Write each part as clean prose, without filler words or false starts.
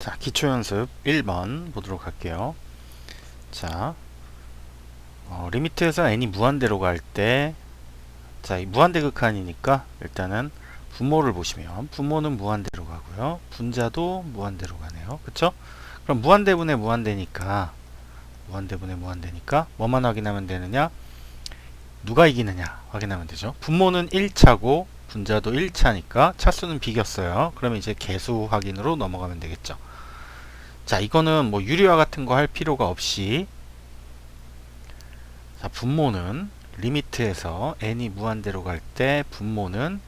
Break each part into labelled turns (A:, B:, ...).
A: 자, 기초연습 1번 보도록 할게요. 자, 리미트에서 n이 무한대로 갈 때, 자, 이 무한대 극한이니까 일단은 분모를 보시면 분모는 무한대로 가고요. 분자도 무한대로 가네요. 그쵸? 그럼 무한대분의 무한대니까 뭐만 확인하면 되느냐? 누가 이기느냐 확인하면 되죠. 분모는 1차고 분자도 1차니까 차수는 비겼어요. 그러면 이제 개수 확인으로 넘어가면 되겠죠. 자, 이거는 뭐 유리화 같은 거 할 필요가 없이, 자, 분모는 리미트에서 n이 무한대로 갈 때 분모는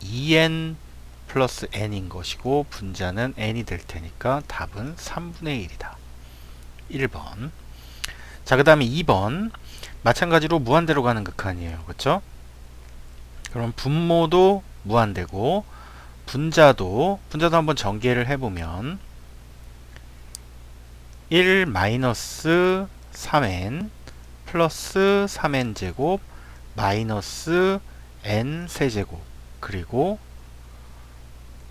A: 2n 플러스 n인 것이고 분자는 n이 될 테니까 답은 3분의 1이다. 1번. 자, 그 다음에 2번. 마찬가지로 무한대로 가는 극한이에요. 그쵸? 그럼 분모도 무한대고 분자도 한번 전개를 해보면 1 마이너스 3n 플러스 3n 제곱 마이너스 n 세제곱 그리고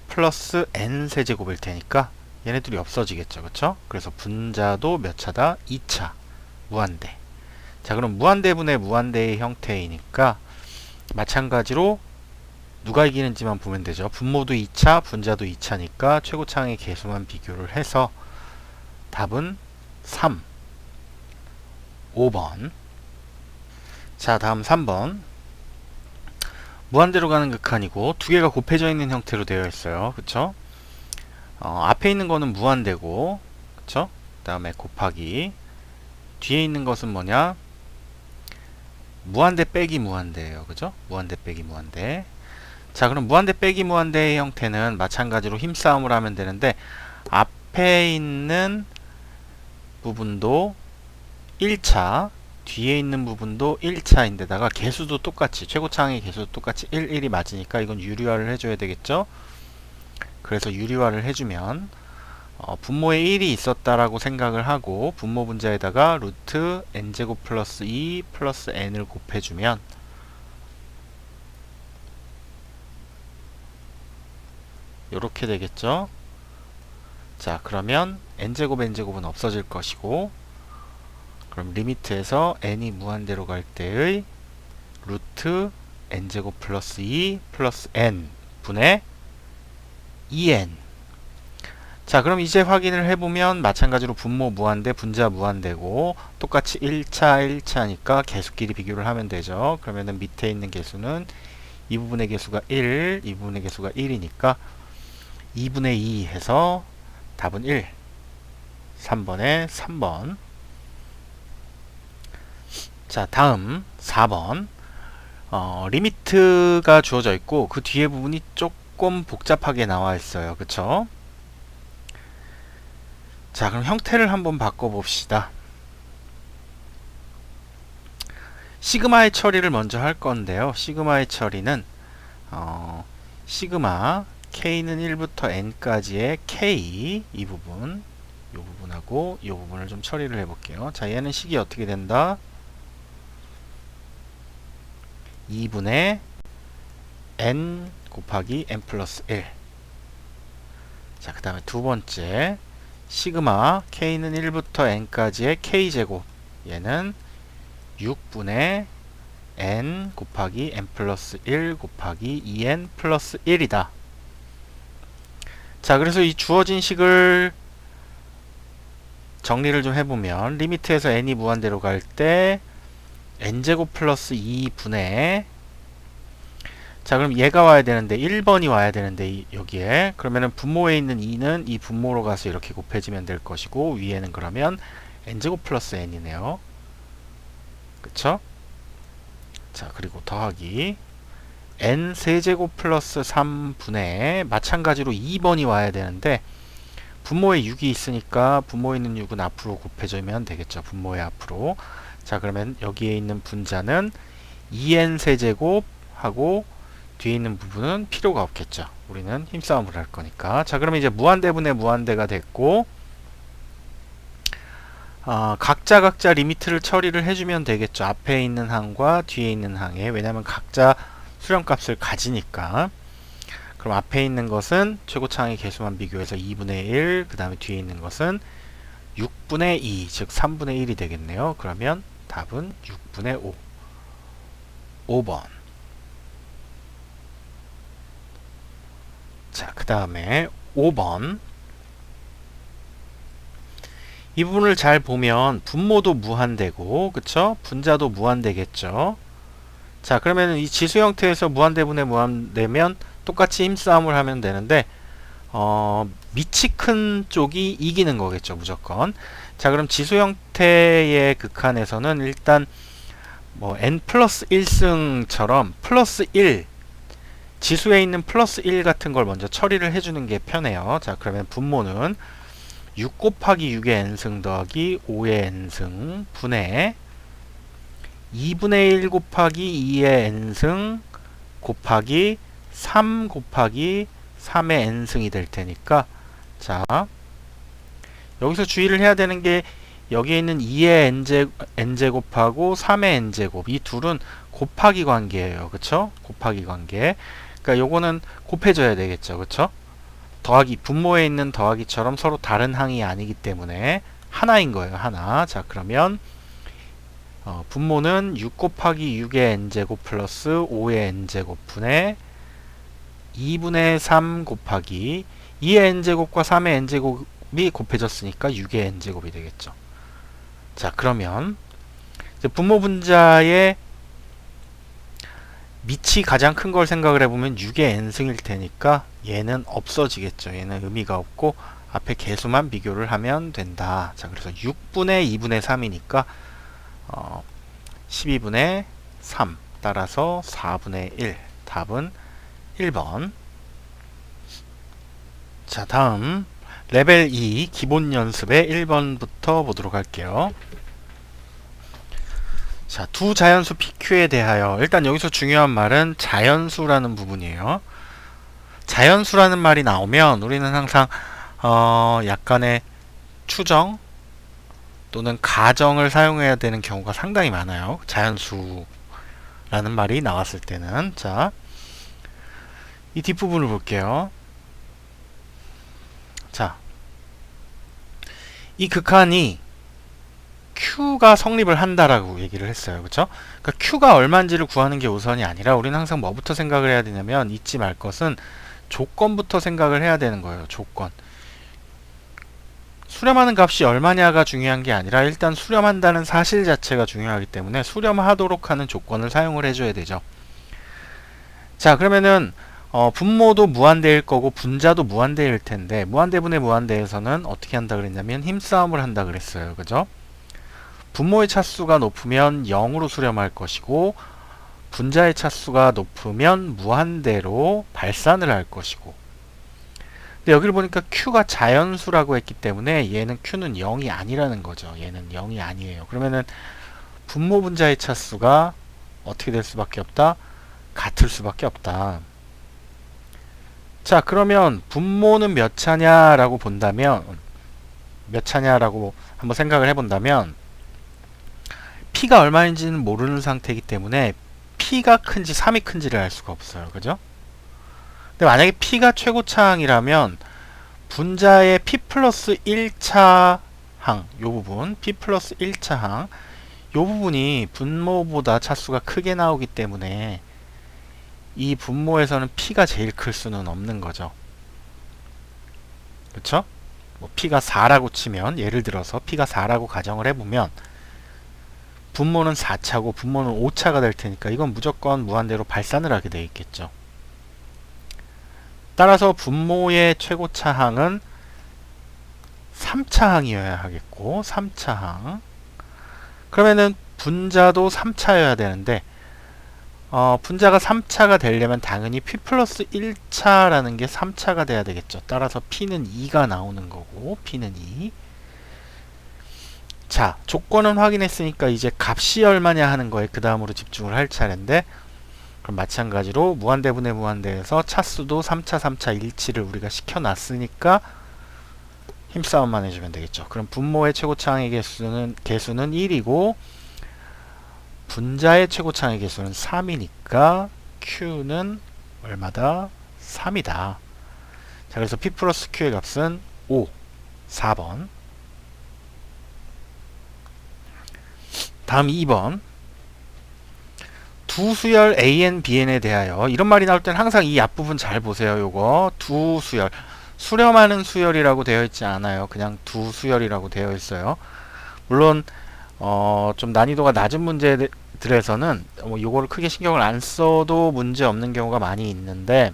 A: 플러스 n 세제곱일 테니까 얘네들이 없어지겠죠. 그쵸? 그래서 분자도 몇 차다? 2차 무한대. 자, 그럼 무한대분의 무한대의 형태이니까 마찬가지로 누가 이기는지만 보면 되죠. 분모도 2차 분자도 2차니까 최고차항의 개수만 비교를 해서 답은 3, 5번. 자, 다음 3번. 무한대로 가는 극한이고 두 개가 곱해져 있는 형태로 되어 있어요. 그쵸? 앞에 있는 거는 무한대고, 그쵸? 그 다음에 곱하기 뒤에 있는 것은 뭐냐? 무한대 빼기 무한대예요. 그죠? 무한대 빼기 무한대. 자, 그럼 무한대 빼기 무한대의 형태는 마찬가지로 힘싸움을 하면 되는데 앞에 있는 부분도 1차, 뒤에 있는 부분도 1차인데다가 개수도 똑같이, 최고차항의 개수도 똑같이 1, 1이 맞으니까 이건 유리화를 해줘야 되겠죠? 그래서 유리화를 해주면 분모에 1이 있었다라고 생각을 하고 분모 분자에다가 루트 n제곱 플러스 2 플러스 n을 곱해주면 이렇게 되겠죠? 자, 그러면 n제곱은 없어질 것이고, 그럼 리미트에서 n이 무한대로 갈 때의 루트 n제곱 플러스 2 플러스 n 분의 2n. 자, 그럼 이제 확인을 해보면 마찬가지로 분모 무한대 분자 무한대고 똑같이 1차니까 개수끼리 비교를 하면 되죠. 그러면은 밑에 있는 개수는 이 부분의 개수가 1, 이 부분의 개수가 1이니까 2분의 2 해서 답은 1. 3번에 3번. 자, 다음 4번. 리미트가 주어져 있고 그 뒤에 부분이 조금 복잡하게 나와 있어요. 그쵸? 자, 그럼 형태를 한번 바꿔봅시다. 시그마의 처리를 먼저 할 건데요. 시그마의 처리는 시그마 k는 1부터 n까지의 k 이 부분하고 이 부분을 좀 처리를 해볼게요. 자, 얘는 식이 어떻게 된다? 2분의 n 곱하기 n 플러스 1. 자, 그 다음에 두 번째 시그마 k는 1부터 n까지의 k제곱, 얘는 6분의 n 곱하기 n 플러스 1 곱하기 2n 플러스 1이다. 자, 그래서 이 주어진 식을 정리를 좀 해보면 리미트에서 n이 무한대로 갈 때 n제곱 플러스 2분의, 자, 그럼 얘가 와야 되는데 1번이 와야 되는데 여기에 그러면은 분모에 있는 2는 이 분모로 가서 이렇게 곱해지면 될 것이고 위에는 그러면 n제곱 플러스 n이네요. 그쵸? 자, 그리고 더하기 n 세제곱 플러스 3분의, 마찬가지로 2번이 와야 되는데 분모에 6이 있으니까 분모에 있는 6은 앞으로 곱해주면 되겠죠. 분모의 앞으로. 자, 그러면 여기에 있는 분자는 2n 세제곱 하고 뒤에 있는 부분은 필요가 없겠죠. 우리는 힘싸움을 할 거니까. 자, 그러면 이제 무한대분의 무한대가 됐고, 각자 리미트를 처리를 해주면 되겠죠. 앞에 있는 항과 뒤에 있는 항에. 왜냐하면 각자 수렴값을 가지니까. 그럼 앞에 있는 것은 최고차항의 개수만 비교해서 2분의 1, 그 다음에 뒤에 있는 것은 6분의 2, 즉 3분의 1이 되겠네요. 그러면 답은 6분의 5. 5번. 자, 그 다음에 5번. 이 부분을 잘 보면 분모도 무한대고, 그쵸? 분자도 무한대겠죠? 자, 그러면 이 지수 형태에서 무한대분의 무한대면 똑같이 힘싸움을 하면 되는데, 밑이 큰 쪽이 이기는 거겠죠, 무조건. 자, 그럼 지수 형태의 극한에서는 일단 뭐 n 플러스 1승처럼 플러스 1, 지수에 있는 플러스 1 같은 걸 먼저 처리를 해주는 게 편해요. 자, 그러면 분모는 6 곱하기 6의 n승 더하기 5의 n승 분의 2분의 1 곱하기 2의 n승 곱하기 3 곱하기 3의 n승이 될 테니까, 자, 여기서 주의를 해야 되는 게 여기에 있는 2의 n제곱하고 3의 n제곱, 이 둘은 곱하기 관계예요. 그쵸? 곱하기 관계. 그러니까 요거는 곱해줘야 되겠죠. 그쵸? 더하기, 분모에 있는 더하기처럼 서로 다른 항이 아니기 때문에 하나인 거예요. 하나. 자, 그러면 분모는 6 곱하기 6의 n제곱 플러스 5의 n제곱 분의 2분의 3 곱하기 2의 n제곱과 3의 n제곱이 곱해졌으니까 6의 n제곱이 되겠죠. 자, 그러면 이제 분모 분자의 밑이 가장 큰 걸 생각을 해보면 6의 n승일 테니까 얘는 없어지겠죠. 얘는 의미가 없고 앞에 개수만 비교를 하면 된다. 자, 그래서 6분의 2분의 3이니까 12분의 3 따라서 4분의 1. 답은 1번. 자, 다음 레벨 2 기본 연습의 1번부터 보도록 할게요. 자, 두 자연수 PQ에 대하여, 일단 여기서 중요한 말은 자연수라는 부분이에요. 자연수라는 말이 나오면 우리는 항상 약간의 추정 또는 가정을 사용해야 되는 경우가 상당히 많아요. 자연수라는 말이 나왔을 때는. 자, 이 뒷부분을 볼게요. 자, 이 극한이 Q가 성립을 한다라고 얘기를 했어요. 그쵸? 그러니까 Q가 얼마인지를 구하는 게 우선이 아니라 우리는 항상 뭐부터 생각을 해야 되냐면, 잊지 말 것은 조건부터 생각을 해야 되는 거예요. 조건. 수렴하는 값이 얼마냐가 중요한 게 아니라 일단 수렴한다는 사실 자체가 중요하기 때문에 수렴하도록 하는 조건을 사용을 해줘야 되죠. 자, 그러면은 분모도 무한대일 거고 분자도 무한대일 텐데, 무한대분의 무한대에서는 어떻게 한다 그랬냐면 힘싸움을 한다 그랬어요. 그죠? 분모의 차수가 높으면 0으로 수렴할 것이고 분자의 차수가 높으면 무한대로 발산을 할 것이고, 근데 여기를 보니까 Q가 자연수라고 했기 때문에 얘는 Q는 0이 아니라는 거죠. 얘는 0이 아니에요. 그러면은 분모 분자의 차수가 어떻게 될 수밖에 없다? 같을 수밖에 없다. 자, 그러면 분모는 몇 차냐라고 본다면, 몇 차냐라고 한번 생각을 해본다면 P가 얼마인지는 모르는 상태이기 때문에 P가 큰지 3이 큰지를 알 수가 없어요. 그죠? 근데 만약에 P가 최고차항이라면 분자의 P 플러스 1차 항, 요 부분, P 플러스 1차 항, 요 부분이 분모보다 차수가 크게 나오기 때문에 이 분모에서는 P가 제일 클 수는 없는 거죠. 그쵸? 뭐 P가 4라고 치면, 예를 들어서 P가 4라고 가정을 해보면 분모는 4차고 분모는 5차가 될 테니까 이건 무조건 무한대로 발산을 하게 되어 있겠죠. 따라서 분모의 최고차항은 3차항이어야 하겠고, 3차항. 그러면은 분자도 3차여야 되는데, 분자가 3차가 되려면 당연히 P 플러스 1차라는 게 3차가 돼야 되겠죠. 따라서 P는 2가 나오는 거고, P는 2. 자, 조건은 확인했으니까 이제 값이 얼마냐 하는 거에 그 다음으로 집중을 할 차례인데, 그럼 마찬가지로 무한대분의 무한대에서 차수도 3차, 3차 일치를 우리가 시켜놨으니까 힘싸움만 해주면 되겠죠. 그럼 분모의 최고차항의 개수는 1이고 분자의 최고차항의 개수는 3이니까 Q는 얼마다? 3이다. 자, 그래서 P 플러스 Q의 값은 5, 4번. 다음 2번. 두 수열 AN, BN에 대하여, 이런 말이 나올 때는 항상 이 앞부분 잘 보세요. 요거 두 수열, 수렴하는 수열이라고 되어 있지 않아요. 그냥 두 수열이라고 되어 있어요. 물론 좀 난이도가 낮은 문제들에서는 요거를 크게 신경을 안 써도 문제 없는 경우가 많이 있는데,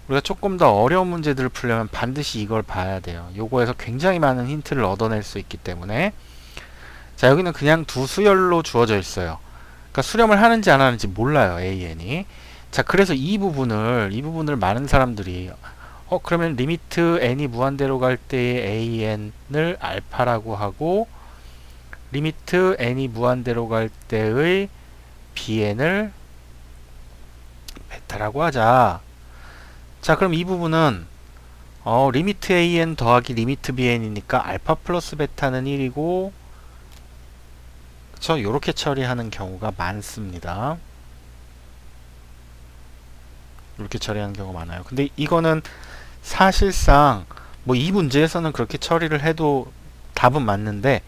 A: 우리가 조금 더 어려운 문제들을 풀려면 반드시 이걸 봐야 돼요. 요거에서 굉장히 많은 힌트를 얻어낼 수 있기 때문에. 자, 여기는 그냥 두 수열로 주어져 있어요. 그러니까 수렴을 하는지 안 하는지 몰라요, AN이. 자, 그래서 이 부분을 많은 사람들이 그러면 리미트 n이 무한대로 갈 때의 AN을 알파라고 하고, 리미트 n이 무한대로 갈 때의 BN을 베타라고 하자. 자, 그럼 이 부분은 리미트 AN 더하기 리미트 BN이니까 알파 플러스 베타는 1이고, 그쵸? 요렇게 처리하는 경우가 많습니다. 이렇게 처리하는 경우가 많아요. 근데 이거는 사실상 뭐 이 문제에서는 그렇게 처리를 해도 답은 맞는데,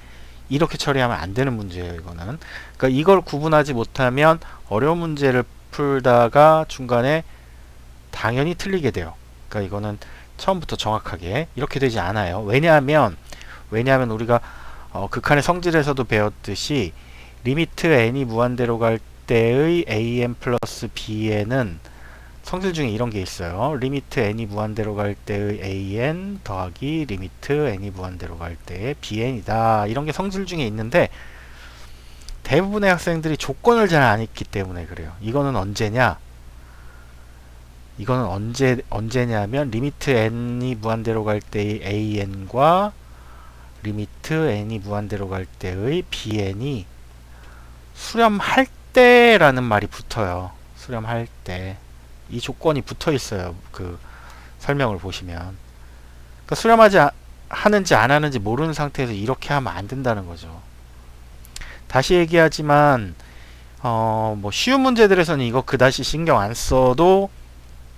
A: 이렇게 처리하면 안 되는 문제예요, 이거는. 그러니까 이걸 구분하지 못하면 어려운 문제를 풀다가 중간에 당연히 틀리게 돼요. 그러니까 이거는 처음부터 정확하게 이렇게 되지 않아요. 왜냐하면 우리가 극한의 성질에서도 배웠듯이 리미트 n이 무한대로 갈 때의 an 플러스 bn은 성질 중에 이런 게 있어요. 리미트 n이 무한대로 갈 때의 an 더하기 리미트 n이 무한대로 갈 때의 bn이다. 이런 게 성질 중에 있는데, 대부분의 학생들이 조건을 잘 안 읽기 때문에 그래요. 이거는 언제냐? 이거는 언제냐면 리미트 n이 무한대로 갈 때의 an과 리미트 n이 무한대로 갈 때의 bn이 수렴할 때라는 말이 붙어요. 수렴할 때. 이 조건이 붙어 있어요. 그 설명을 보시면. 그러니까 하는지 안 하는지 모르는 상태에서 이렇게 하면 안 된다는 거죠. 다시 얘기하지만 뭐 쉬운 문제들에서는 이거 그다지 신경 안 써도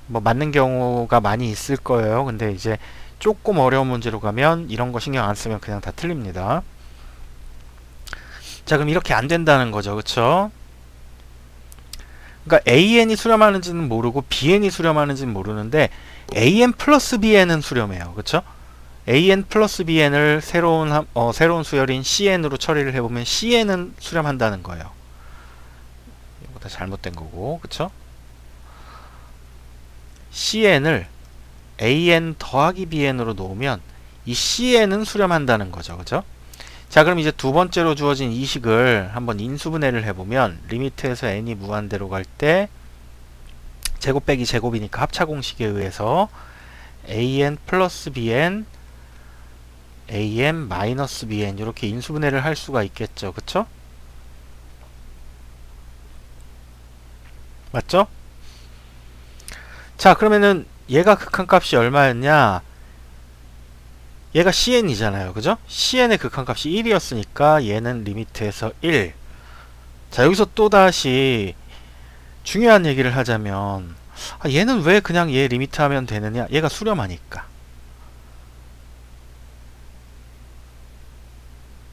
A: 뭐 맞는 경우가 많이 있을 거예요. 근데 이제 조금 어려운 문제로 가면 이런 거 신경 안 쓰면 그냥 다 틀립니다. 자, 그럼 이렇게 안 된다는 거죠. 그쵸? 그러니까 AN이 수렴하는지는 모르고 BN이 수렴하는지는 모르는데 AN 플러스 BN은 수렴해요. 그쵸? AN 플러스 BN을 새로운 수열인 CN으로 처리를 해보면 CN은 수렴한다는 거예요. 이거 다 잘못된 거고, 그쵸? CN을 AN 더하기 BN으로 놓으면 이 CN은 수렴한다는 거죠. 그죠? 자, 그럼 이제 두 번째로 주어진 이 식을 한번 인수분해를 해보면, 리미트에서 n이 무한대로 갈 때 제곱 빼기 제곱이니까 합차 공식에 의해서 an 플러스 bn, an 마이너스 bn 이렇게 인수분해를 할 수가 있겠죠. 그쵸? 맞죠? 자, 그러면은 얘가 극한값이 얼마였냐? 얘가 CN이잖아요. 그죠? CN의 극한값이 1이었으니까 얘는 리미트에서 1. 자, 여기서 또다시 중요한 얘기를 하자면, 얘는 왜 그냥 얘 리미트 하면 되느냐? 얘가 수렴하니까.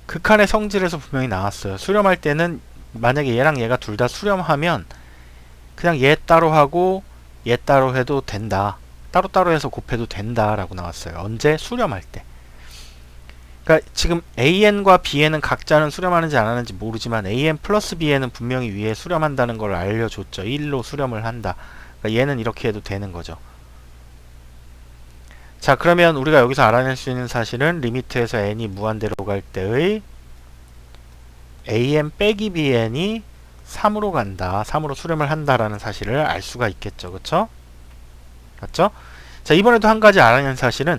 A: 극한의 성질에서 분명히 나왔어요. 수렴할 때는 만약에 얘랑 얘가 둘 다 수렴하면 그냥 얘 따로 하고 얘 따로 해도 된다. 따로따로 해서 곱해도 된다 라고 나왔어요. 언제? 수렴할 때. 그러니까 지금 AN과 BN은 각자는 수렴하는지 안 하는지 모르지만 AN 플러스 BN은 분명히 위에 수렴한다는 걸 알려줬죠. 1로 수렴을 한다. 그러니까 얘는 이렇게 해도 되는 거죠. 자, 그러면 우리가 여기서 알아낼 수 있는 사실은 리미트에서 n이 무한대로 갈 때의 an 빼기 bn이 3으로 간다. 3으로 수렴을 한다라는 사실을 알 수가 있겠죠. 그쵸? 맞죠? 자, 이번에도 한 가지 알아낸 사실은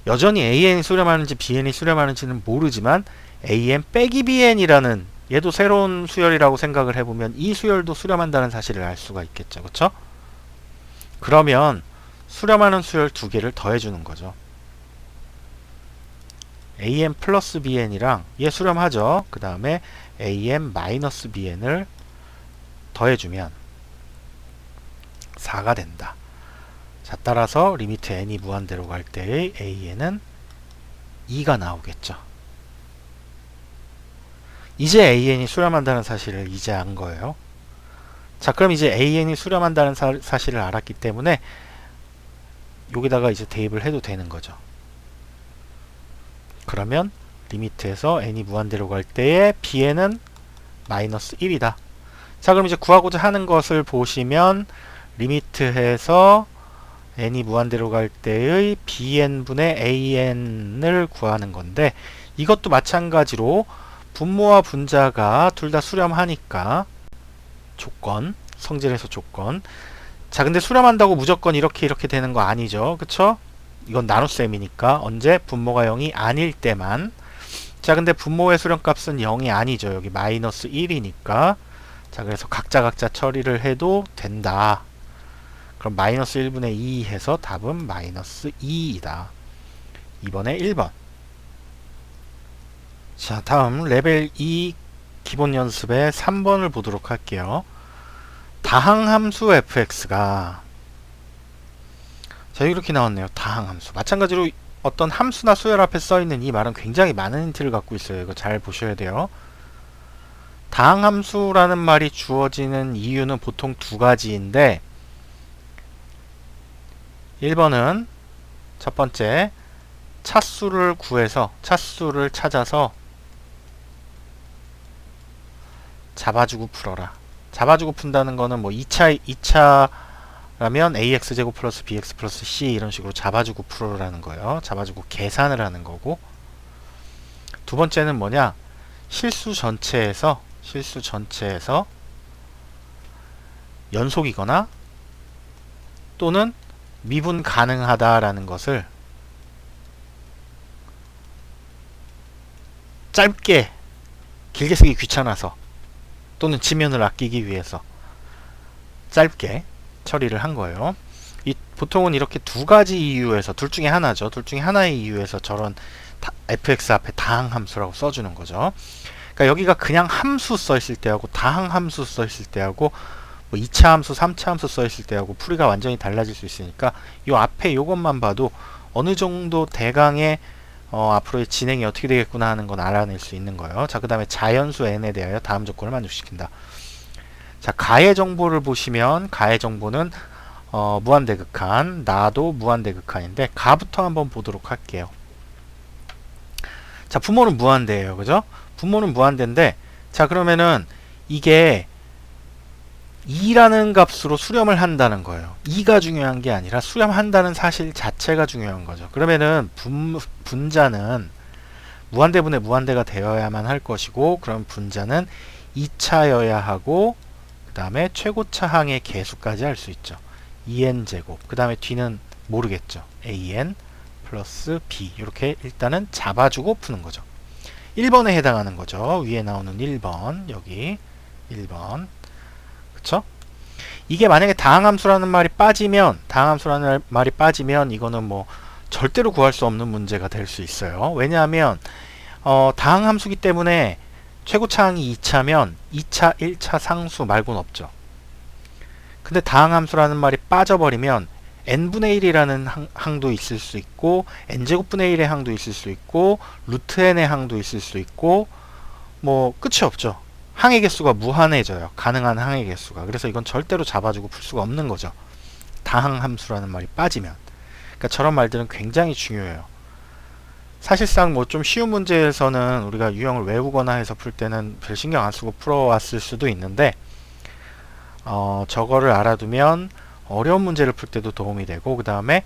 A: 여전히 AN이 수렴하는지 BN이 수렴하는지는 모르지만 AN 빼기 BN이라는, 얘도 새로운 수열이라고 생각을 해보면 이 수열도 수렴한다는 사실을 알 수가 있겠죠. 그쵸? 그러면 수렴하는 수열 두 개를 더해주는 거죠. AN 플러스 BN이랑 얘 수렴하죠. 그 다음에 AN 마이너스 BN을 더해주면 4가 된다. 자, 따라서 리미트 n이 무한대로 갈 때의 an은 2가 나오겠죠. 이제 an이 수렴한다는 사실을 이제 안 거예요. 자, 그럼 이제 an이 수렴한다는 사실을 알았기 때문에 여기다가 이제 대입을 해도 되는 거죠. 그러면 리미트에서 n이 무한대로 갈 때의 bn은 마이너스 1이다. 자, 그럼 이제 구하고자 하는 것을 보시면 리미트에서 n이 무한대로 갈 때의 bn분의 an을 구하는 건데, 이것도 마찬가지로 분모와 분자가 둘 다 수렴하니까 조건, 성질에서 조건. 자, 근데 수렴한다고 무조건 이렇게 되는 거 아니죠. 그쵸? 이건 나눗셈이니까 언제? 분모가 0이 아닐 때만. 자, 근데 분모의 수렴값은 0이 아니죠. 여기 마이너스 1이니까. 자, 그래서 각자 처리를 해도 된다. 그럼 마이너스 1분의 2 해서 답은 마이너스 2이다. 이번에 1번. 자, 다음 레벨 2 기본 연습의 3번을 보도록 할게요. 다항함수 fx가, 자, 이렇게 나왔네요. 다항함수. 마찬가지로 어떤 함수나 수열 앞에 써있는 이 말은 굉장히 많은 힌트를 갖고 있어요. 이거 잘 보셔야 돼요. 다항함수라는 말이 주어지는 이유는 보통 두 가지인데, 1번은 첫 번째, 차수를 찾아서 잡아주고 풀어라. 잡아주고 푼다는 거는 뭐 2차라면 ax제곱 플러스 bx 플러스 c 이런 식으로 잡아주고 풀어라는 거예요. 잡아주고 계산을 하는 거고, 두 번째는 뭐냐? 실수 전체에서 연속이거나 또는 미분 가능하다라는 것을 짧게, 길게 쓰기 귀찮아서 또는 지면을 아끼기 위해서 짧게 처리를 한 거예요. 보통은 이렇게 두 가지 이유에서, 둘 중에 하나죠. 둘 중에 하나의 이유에서 저런 fx 앞에 다항함수라고 써주는 거죠. 그러니까 여기가 그냥 함수 써있을 때하고 다항함수 써있을 때하고 뭐 2차 함수, 3차 함수 써있을 때하고 풀이가 완전히 달라질 수 있으니까 이 앞에 이것만 봐도 어느 정도 대강의 앞으로의 진행이 어떻게 되겠구나 하는 건 알아낼 수 있는 거예요. 자, 그 다음에 자연수 n에 대하여 다음 조건을 만족시킨다. 자, 가의 정보를 보시면 가의 정보는 무한대극한, 나도 무한대극한인데 가부터 한번 보도록 할게요. 자, 분모는 무한대예요. 그죠? 분모는 무한대인데, 자, 그러면은 이게 2라는 값으로 수렴을 한다는 거예요. 2가 중요한 게 아니라 수렴한다는 사실 자체가 중요한 거죠. 그러면은 분자는 무한대분의 무한대가 되어야만 할 것이고, 그럼 분자는 2차여야 하고, 그 다음에 최고차항의 개수까지 할 수 있죠. 2n제곱, 그 다음에 뒤는 모르겠죠. an 플러스 b, 이렇게 일단은 잡아주고 푸는 거죠. 1번에 해당하는 거죠. 위에 나오는 1번, 여기 1번. 그쵸? 이게 만약에 다항함수라는 말이 빠지면 이거는 뭐 절대로 구할 수 없는 문제가 될 수 있어요. 왜냐하면 다항함수기 때문에 최고차항이 2차면 2차, 1차 상수 말고는 없죠. 근데 다항함수라는 말이 빠져버리면 n분의 1이라는 항도 있을 수 있고, n제곱분의 1의 항도 있을 수 있고, 루트 n의 항도 있을 수 있고, 뭐 끝이 없죠. 항의 개수가 무한해져요. 가능한 항의 개수가. 그래서 이건 절대로 잡아주고 풀 수가 없는 거죠. 다항함수라는 말이 빠지면. 그러니까 저런 말들은 굉장히 중요해요. 사실상 뭐 좀 쉬운 문제에서는 우리가 유형을 외우거나 해서 풀 때는 별 신경 안 쓰고 풀어왔을 수도 있는데, 저거를 알아두면 어려운 문제를 풀 때도 도움이 되고, 그 다음에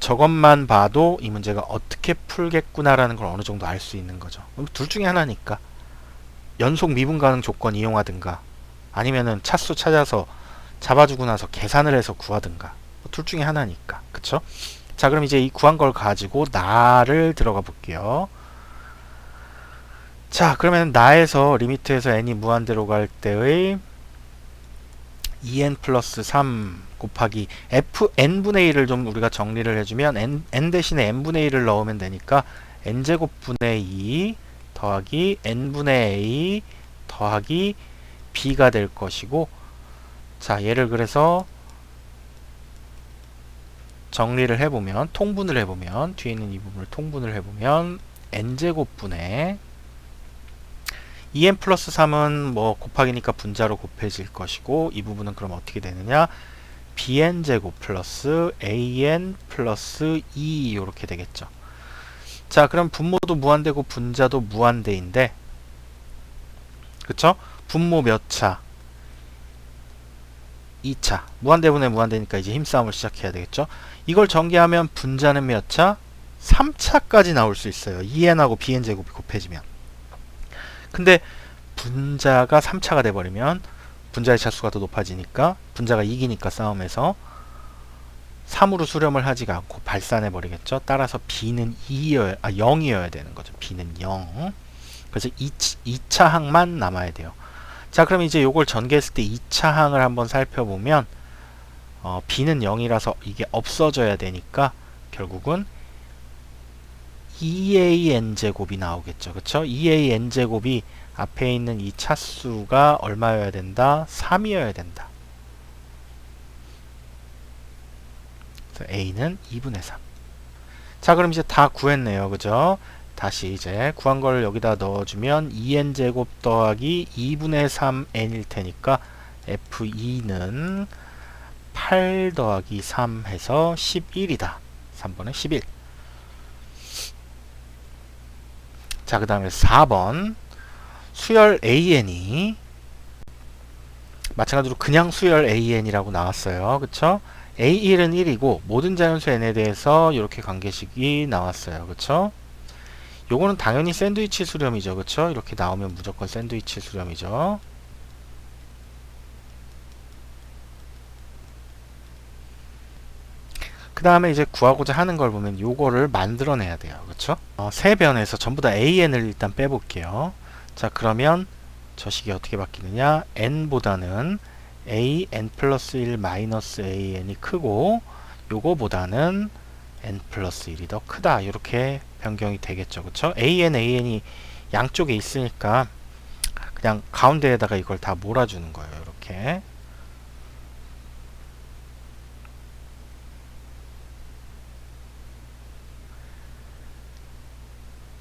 A: 저것만 봐도 이 문제가 어떻게 풀겠구나라는 걸 어느 정도 알 수 있는 거죠. 둘 중에 하나니까. 연속 미분 가능 조건 이용하든가, 아니면은 차수 찾아서 잡아주고 나서 계산을 해서 구하든가, 둘 중에 하나니까. 그쵸? 자, 그럼 이제 이 구한 걸 가지고 나를 들어가 볼게요. 자, 그러면 나에서 리미트에서 n이 무한대로 갈 때의 2n 플러스 3 곱하기 n분의 1을 좀 우리가 정리를 해주면 n 대신에 n분의 1을 넣으면 되니까 n제곱분의 2 더하기 n분의 a 더하기 b가 될 것이고, 자, 얘를 그래서 정리를 해보면, 통분을 해보면, 뒤에 있는 이 부분을 통분을 해보면 n제곱분의 2n 플러스 3은 뭐 곱하기니까 분자로 곱해질 것이고, 이 부분은 그럼 어떻게 되느냐, bn제곱 플러스 an 플러스 2 이렇게 되겠죠. 자, 그럼 분모도 무한대고 분자도 무한대인데, 그쵸? 분모 몇 차? 2차. 무한대분의 무한대니까 이제 힘싸움을 시작해야 되겠죠? 이걸 전개하면 분자는 몇 차? 3차까지 나올 수 있어요. 2n하고 bn제곱이 곱해지면. 근데 분자가 3차가 돼버리면 분자의 차수가 더 높아지니까 분자가 이기니까 싸움에서 3으로 수렴을 하지가 않고 발산해버리겠죠. 따라서 b는 0이어야 되는 거죠. b는 0. 그래서 2차 항만 남아야 돼요. 자, 그럼 이제 요걸 전개했을 때 2차 항을 한번 살펴보면 b는 0이라서 이게 없어져야 되니까 결국은 2an제곱이 나오겠죠. 그쵸? 2an제곱이 앞에 있는 이 차수가 얼마여야 된다? 3이어야 된다. 그래서 a는 2분의 3. 자, 그럼 이제 다 구했네요. 그죠? 다시 이제 구한 걸 여기다 넣어주면 2n제곱 더하기 2분의 3n일 테니까 f2는 8 더하기 3 해서 11이다. 3번은 11. 자, 그 다음에 4번 수열 AN이 마찬가지로 그냥 수열 AN이라고 나왔어요. 그쵸? A1은 1이고 모든 자연수 N에 대해서 이렇게 관계식이 나왔어요. 그쵸? 요거는 당연히 샌드위치 수렴이죠. 그쵸? 이렇게 나오면 무조건 샌드위치 수렴이죠. 그 다음에 이제 구하고자 하는 걸 보면 요거를 만들어내야 돼요. 그쵸? 세 변에서 전부 다 AN을 일단 빼볼게요. 자, 그러면 저 식이 어떻게 바뀌느냐, n보다는 an 플러스 1 마이너스 an이 크고 요거보다는 n 플러스 1이 더 크다. 이렇게 변경이 되겠죠. 그쵸? an이 양쪽에 있으니까 그냥 가운데에다가 이걸 다 몰아주는 거예요. 이렇게.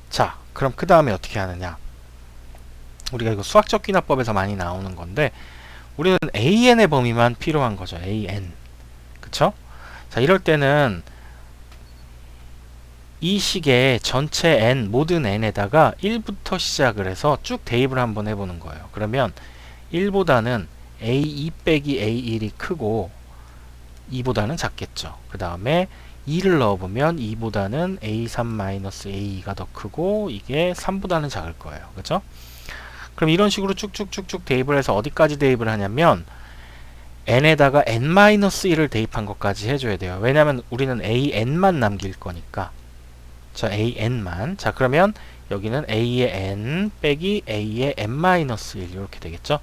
A: 자, 그럼 그 다음에 어떻게 하느냐, 우리가 이거 수학적 귀납법에서 많이 나오는 건데 우리는 an의 범위만 필요한 거죠. an. 그쵸? 자, 이럴 때는 이 식의 전체 n, 모든 n에다가 1부터 시작을 해서 쭉 대입을 한번 해보는 거예요. 그러면 1보다는 a2 빼기 a1이 크고 2보다는 작겠죠. 그 다음에 2를 넣어보면 2보다는 a3 마이너스 a2가 더 크고 이게 3보다는 작을 거예요. 그죠? 그럼 이런 식으로 쭉쭉쭉쭉 대입을 해서 어디까지 대입을 하냐면 n에다가 n-1을 대입한 것까지 해줘야 돼요. 왜냐하면 우리는 an만 남길 거니까. 자, an만. 자, 그러면 여기는 a의 n 빼기 a의 n-1 이렇게 되겠죠.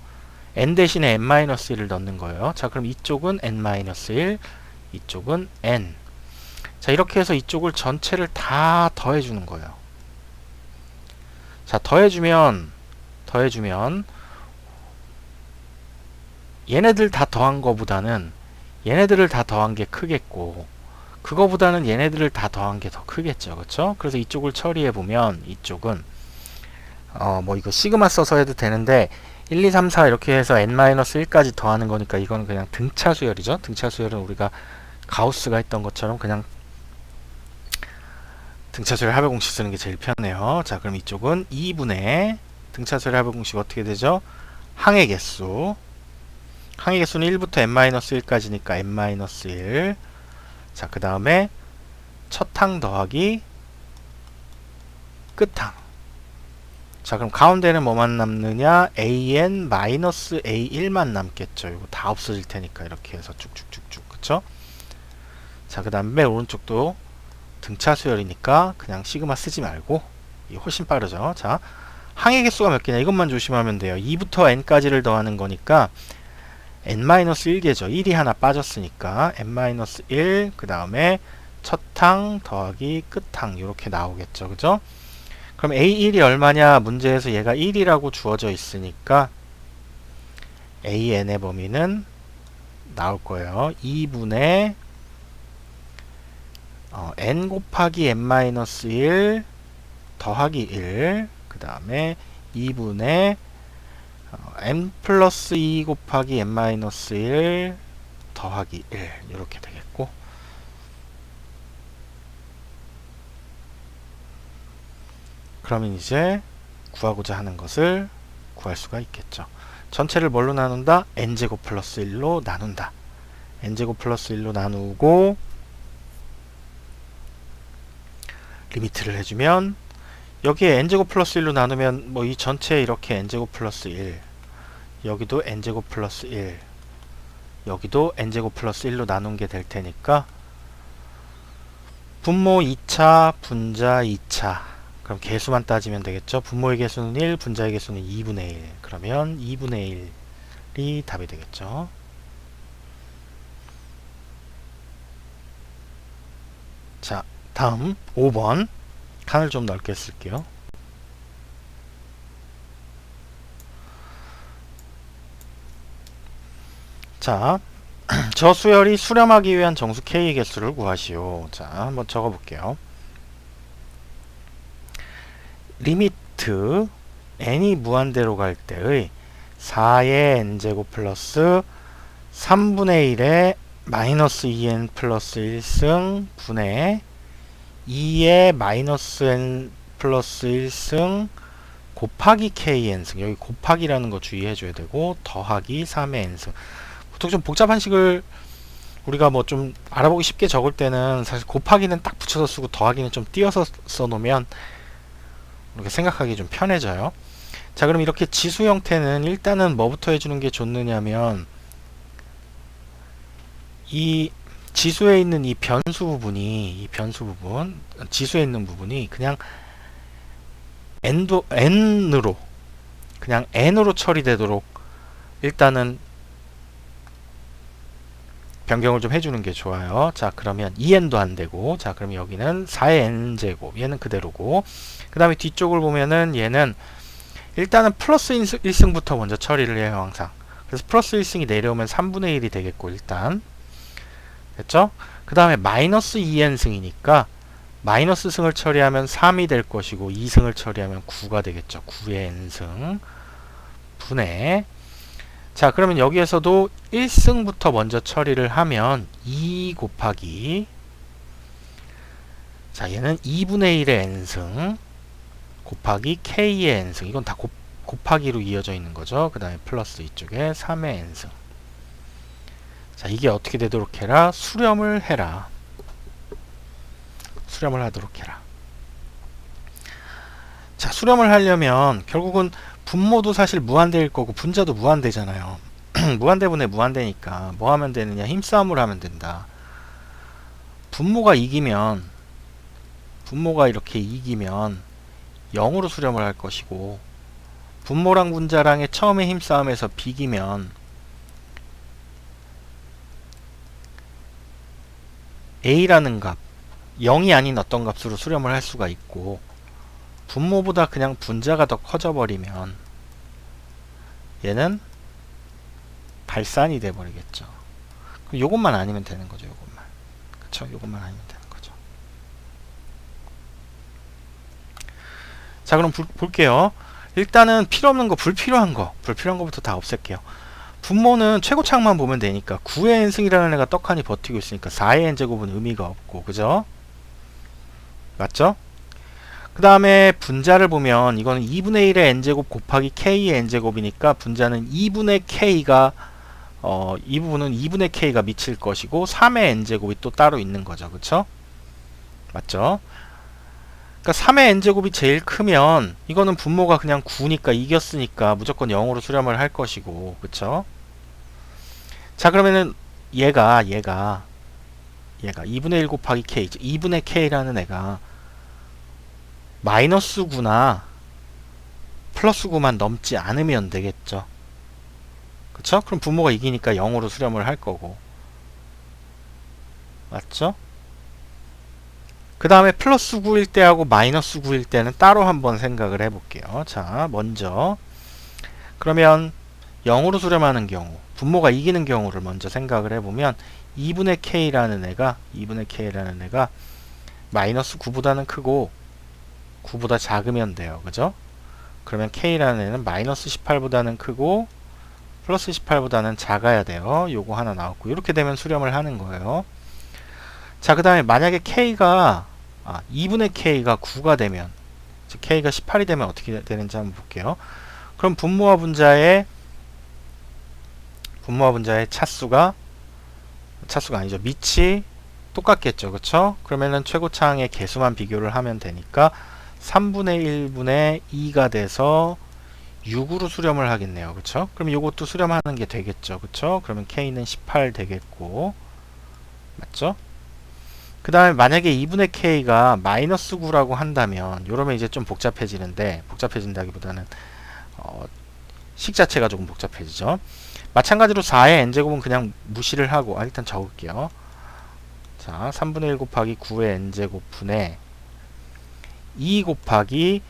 A: n 대신에 n-1을 넣는 거예요. 자, 그럼 이쪽은 n-1, 이쪽은 n. 자, 이렇게 해서 이쪽을 전체를 다 더해주는 거예요. 자, 더해주면 얘네들 다 더한 거보다는 얘네들을 다 더한 게 크겠고 그거보다는 얘네들을 다 더한 게 더 크겠죠. 그쵸? 그래서 이쪽을 처리해 보면 이쪽은 뭐 이거 시그마 써서 해도 되는데 1, 2, 3, 4 이렇게 해서 n-1까지 더하는 거니까 이거는 그냥 등차 수열이죠. 등차 수열은 우리가 가우스가 했던 것처럼 그냥 등차 수열 합의 공식 쓰는 게 제일 편해요. 자, 그럼 이쪽은 2분의 등차 수열 합의 공식 어떻게 되죠? 항의 개수. 항의 개수는 1부터 n-1까지니까 n-1. 자, 그 다음에 첫 항 더하기 끝항. 자, 그럼 가운데는 뭐만 남느냐? an-a1만 남겠죠. 이거 다 없어질 테니까 이렇게 해서 쭉쭉쭉쭉. 그쵸? 자, 그 다음에 오른쪽도 등차 수열이니까 그냥 시그마 쓰지 말고 이게 훨씬 빠르죠. 자, 항의 개수가 몇 개냐? 이것만 조심하면 돼요. 2부터 n까지를 더하는 거니까 n-1개죠. 1이 하나 빠졌으니까 n-1, 그 다음에 첫 항 더하기 끝항 이렇게 나오겠죠. 그죠? 그럼 a1이 얼마냐? 문제에서 얘가 1이라고 주어져 있으니까 an의 범위는 나올 거예요. 2분의 n 곱하기 n-1 더하기 1, 그 다음에 2분의 n 플러스 2 곱하기 n-1 더하기 1 이렇게 되겠고, 그러면 이제 구하고자 하는 것을 구할 수가 있겠죠. 전체를 뭘로 나눈다? n제곱 플러스 1로 나눈다. n제곱 플러스 1로 나누고 리미트를 해주면, 여기에 n제곱 플러스 1로 나누면 뭐 이 전체에 이렇게 n제곱 플러스 1, 여기도 n제곱 플러스 1, 여기도 n제곱 플러스 1로 나눈 게 될 테니까 분모 2차, 분자 2차. 그럼 개수만 따지면 되겠죠. 분모의 개수는 1, 분자의 개수는 2분의 1. 그러면 2분의 1이 답이 되겠죠. 자, 다음 5번. 칸을 좀 넓게 쓸게요. 자, 저수열이 수렴하기 위한 정수 K의 개수를 구하시오. 자, 한번 적어볼게요. 리미트 n이 무한대로 갈 때의 4의 n제곱 플러스 3분의 1의 마이너스 2n 플러스 1승 분의 2의 마이너스 n 플러스 1승 곱하기 kn승, 여기 곱하기라는 거 주의해 줘야 되고, 더하기 3의 n승. 보통 좀 복잡한 식을 우리가 뭐 좀 알아보기 쉽게 적을 때는 사실 곱하기는 딱 붙여서 쓰고 더하기는 좀 띄어서 써놓으면 이렇게 생각하기 좀 편해져요. 자, 그럼 이렇게 지수 형태는 일단은 뭐부터 해주는 게 좋느냐면, 이 지수에 있는 이 변수 부분이, 지수에 있는 부분이 그냥 n으로, 그냥 n으로 처리되도록 일단은 변경을 좀 해주는 게 좋아요. 자, 그러면 2n도 안 되고, 자, 그럼 여기는 4의 n제곱, 얘는 그대로고, 그 다음에 뒤쪽을 보면은 얘는 일단은 플러스 1승부터 먼저 처리를 해요, 항상. 그래서 플러스 1승이 내려오면 3분의 1이 되겠고, 일단. 됐죠? 그 다음에 마이너스 2n승이니까, 마이너스 승을 처리하면 3이 될 것이고, 2승을 처리하면 9가 되겠죠. 9의 n승. 분의. 자, 그러면 여기에서도 1승부터 먼저 처리를 하면 2 곱하기, 자, 얘는 2분의 1의 n승 곱하기 k의 n승. 이건 다 곱하기로 이어져 있는 거죠. 그 다음에 플러스 이쪽에 3의 n승. 자, 이게 어떻게 되도록 해라? 수렴을 해라. 수렴을 하도록 해라. 자, 수렴을 하려면 결국은 분모도 사실 무한대일 거고 분자도 무한대잖아요. 무한대분의 무한대니까 뭐 하면 되느냐? 힘싸움을 하면 된다. 분모가 이렇게 이기면 0으로 수렴을 할 것이고, 분모랑 분자랑의 처음에 힘싸움에서 비기면 a라는 값, 0이 아닌 어떤 값으로 수렴을 할 수가 있고, 분모보다 그냥 분자가 더 커져버리면 얘는 발산이 돼버리겠죠. 그럼 요것만 아니면 되는 거죠. 요것만. 그쵸? 요것만 아니면 되는 거죠. 자, 그럼 볼게요. 일단은 필요 없는 거, 불필요한 거부터 다 없앨게요. 분모는 최고차항만 보면 되니까 9의 n승이라는 애가 떡하니 버티고 있으니까 4의 n제곱은 의미가 없고, 그죠? 맞죠? 그 다음에 분자를 보면 이거는 2분의 1의 n제곱 곱하기 k의 n제곱이니까 분자는 2분의 k가 이 부분은 2분의 k가 미칠 것이고 3의 n제곱이 또 따로 있는 거죠. 그쵸? 맞죠? 그러니까 3의 n제곱이 제일 크면 이거는 분모가 그냥 9니까 이겼으니까 무조건 0으로 수렴을 할 것이고, 그쵸? 자, 그러면은 얘가 2분의 1 곱하기 k, 2분의 k라는 애가 마이너스 9나 플러스 9만 넘지 않으면 되겠죠. 그쵸? 그럼 분모가 이기니까 0으로 수렴을 할 거고. 맞죠? 그 다음에 플러스 9일 때하고 마이너스 9일 때는 따로 한번 생각을 해볼게요. 자, 먼저 그러면 0으로 수렴하는 경우, 분모가 이기는 경우를 먼저 생각을 해보면 2분의 k라는 애가 마이너스 9보다는 크고 9보다 작으면 돼요. 그죠? 그러면 K라는 애는 마이너스 18보다는 크고 플러스 18보다는 작아야 돼요. 요거 하나 나왔고 이렇게 되면 수렴을 하는 거예요. 자, 그 다음에 만약에 K가 2분의 K가 9가 되면, 즉 K가 18이 되면 어떻게 되는지 한번 볼게요. 그럼 분모와 분자의 차수가 아니죠. 밑이 똑같겠죠. 그쵸? 그러면은 최고차항의 개수만 비교를 하면 되니까 3분의 1분의 2가 돼서 6으로 수렴을 하겠네요. 그쵸? 그럼 이것도 수렴하는 게 되겠죠. 그쵸? 그러면 K는 18 되겠고, 맞죠? 그 다음에 만약에 2분의 K가 마이너스 9라고 한다면, 요러면 이제 좀 복잡해진다기보다는, 식 자체가 조금 복잡해지죠. 마찬가지로 4의 n제곱은 그냥 무시를 하고, 일단 적을게요. 자, 3분의 1 곱하기 9의 n제곱 분의 2 곱하기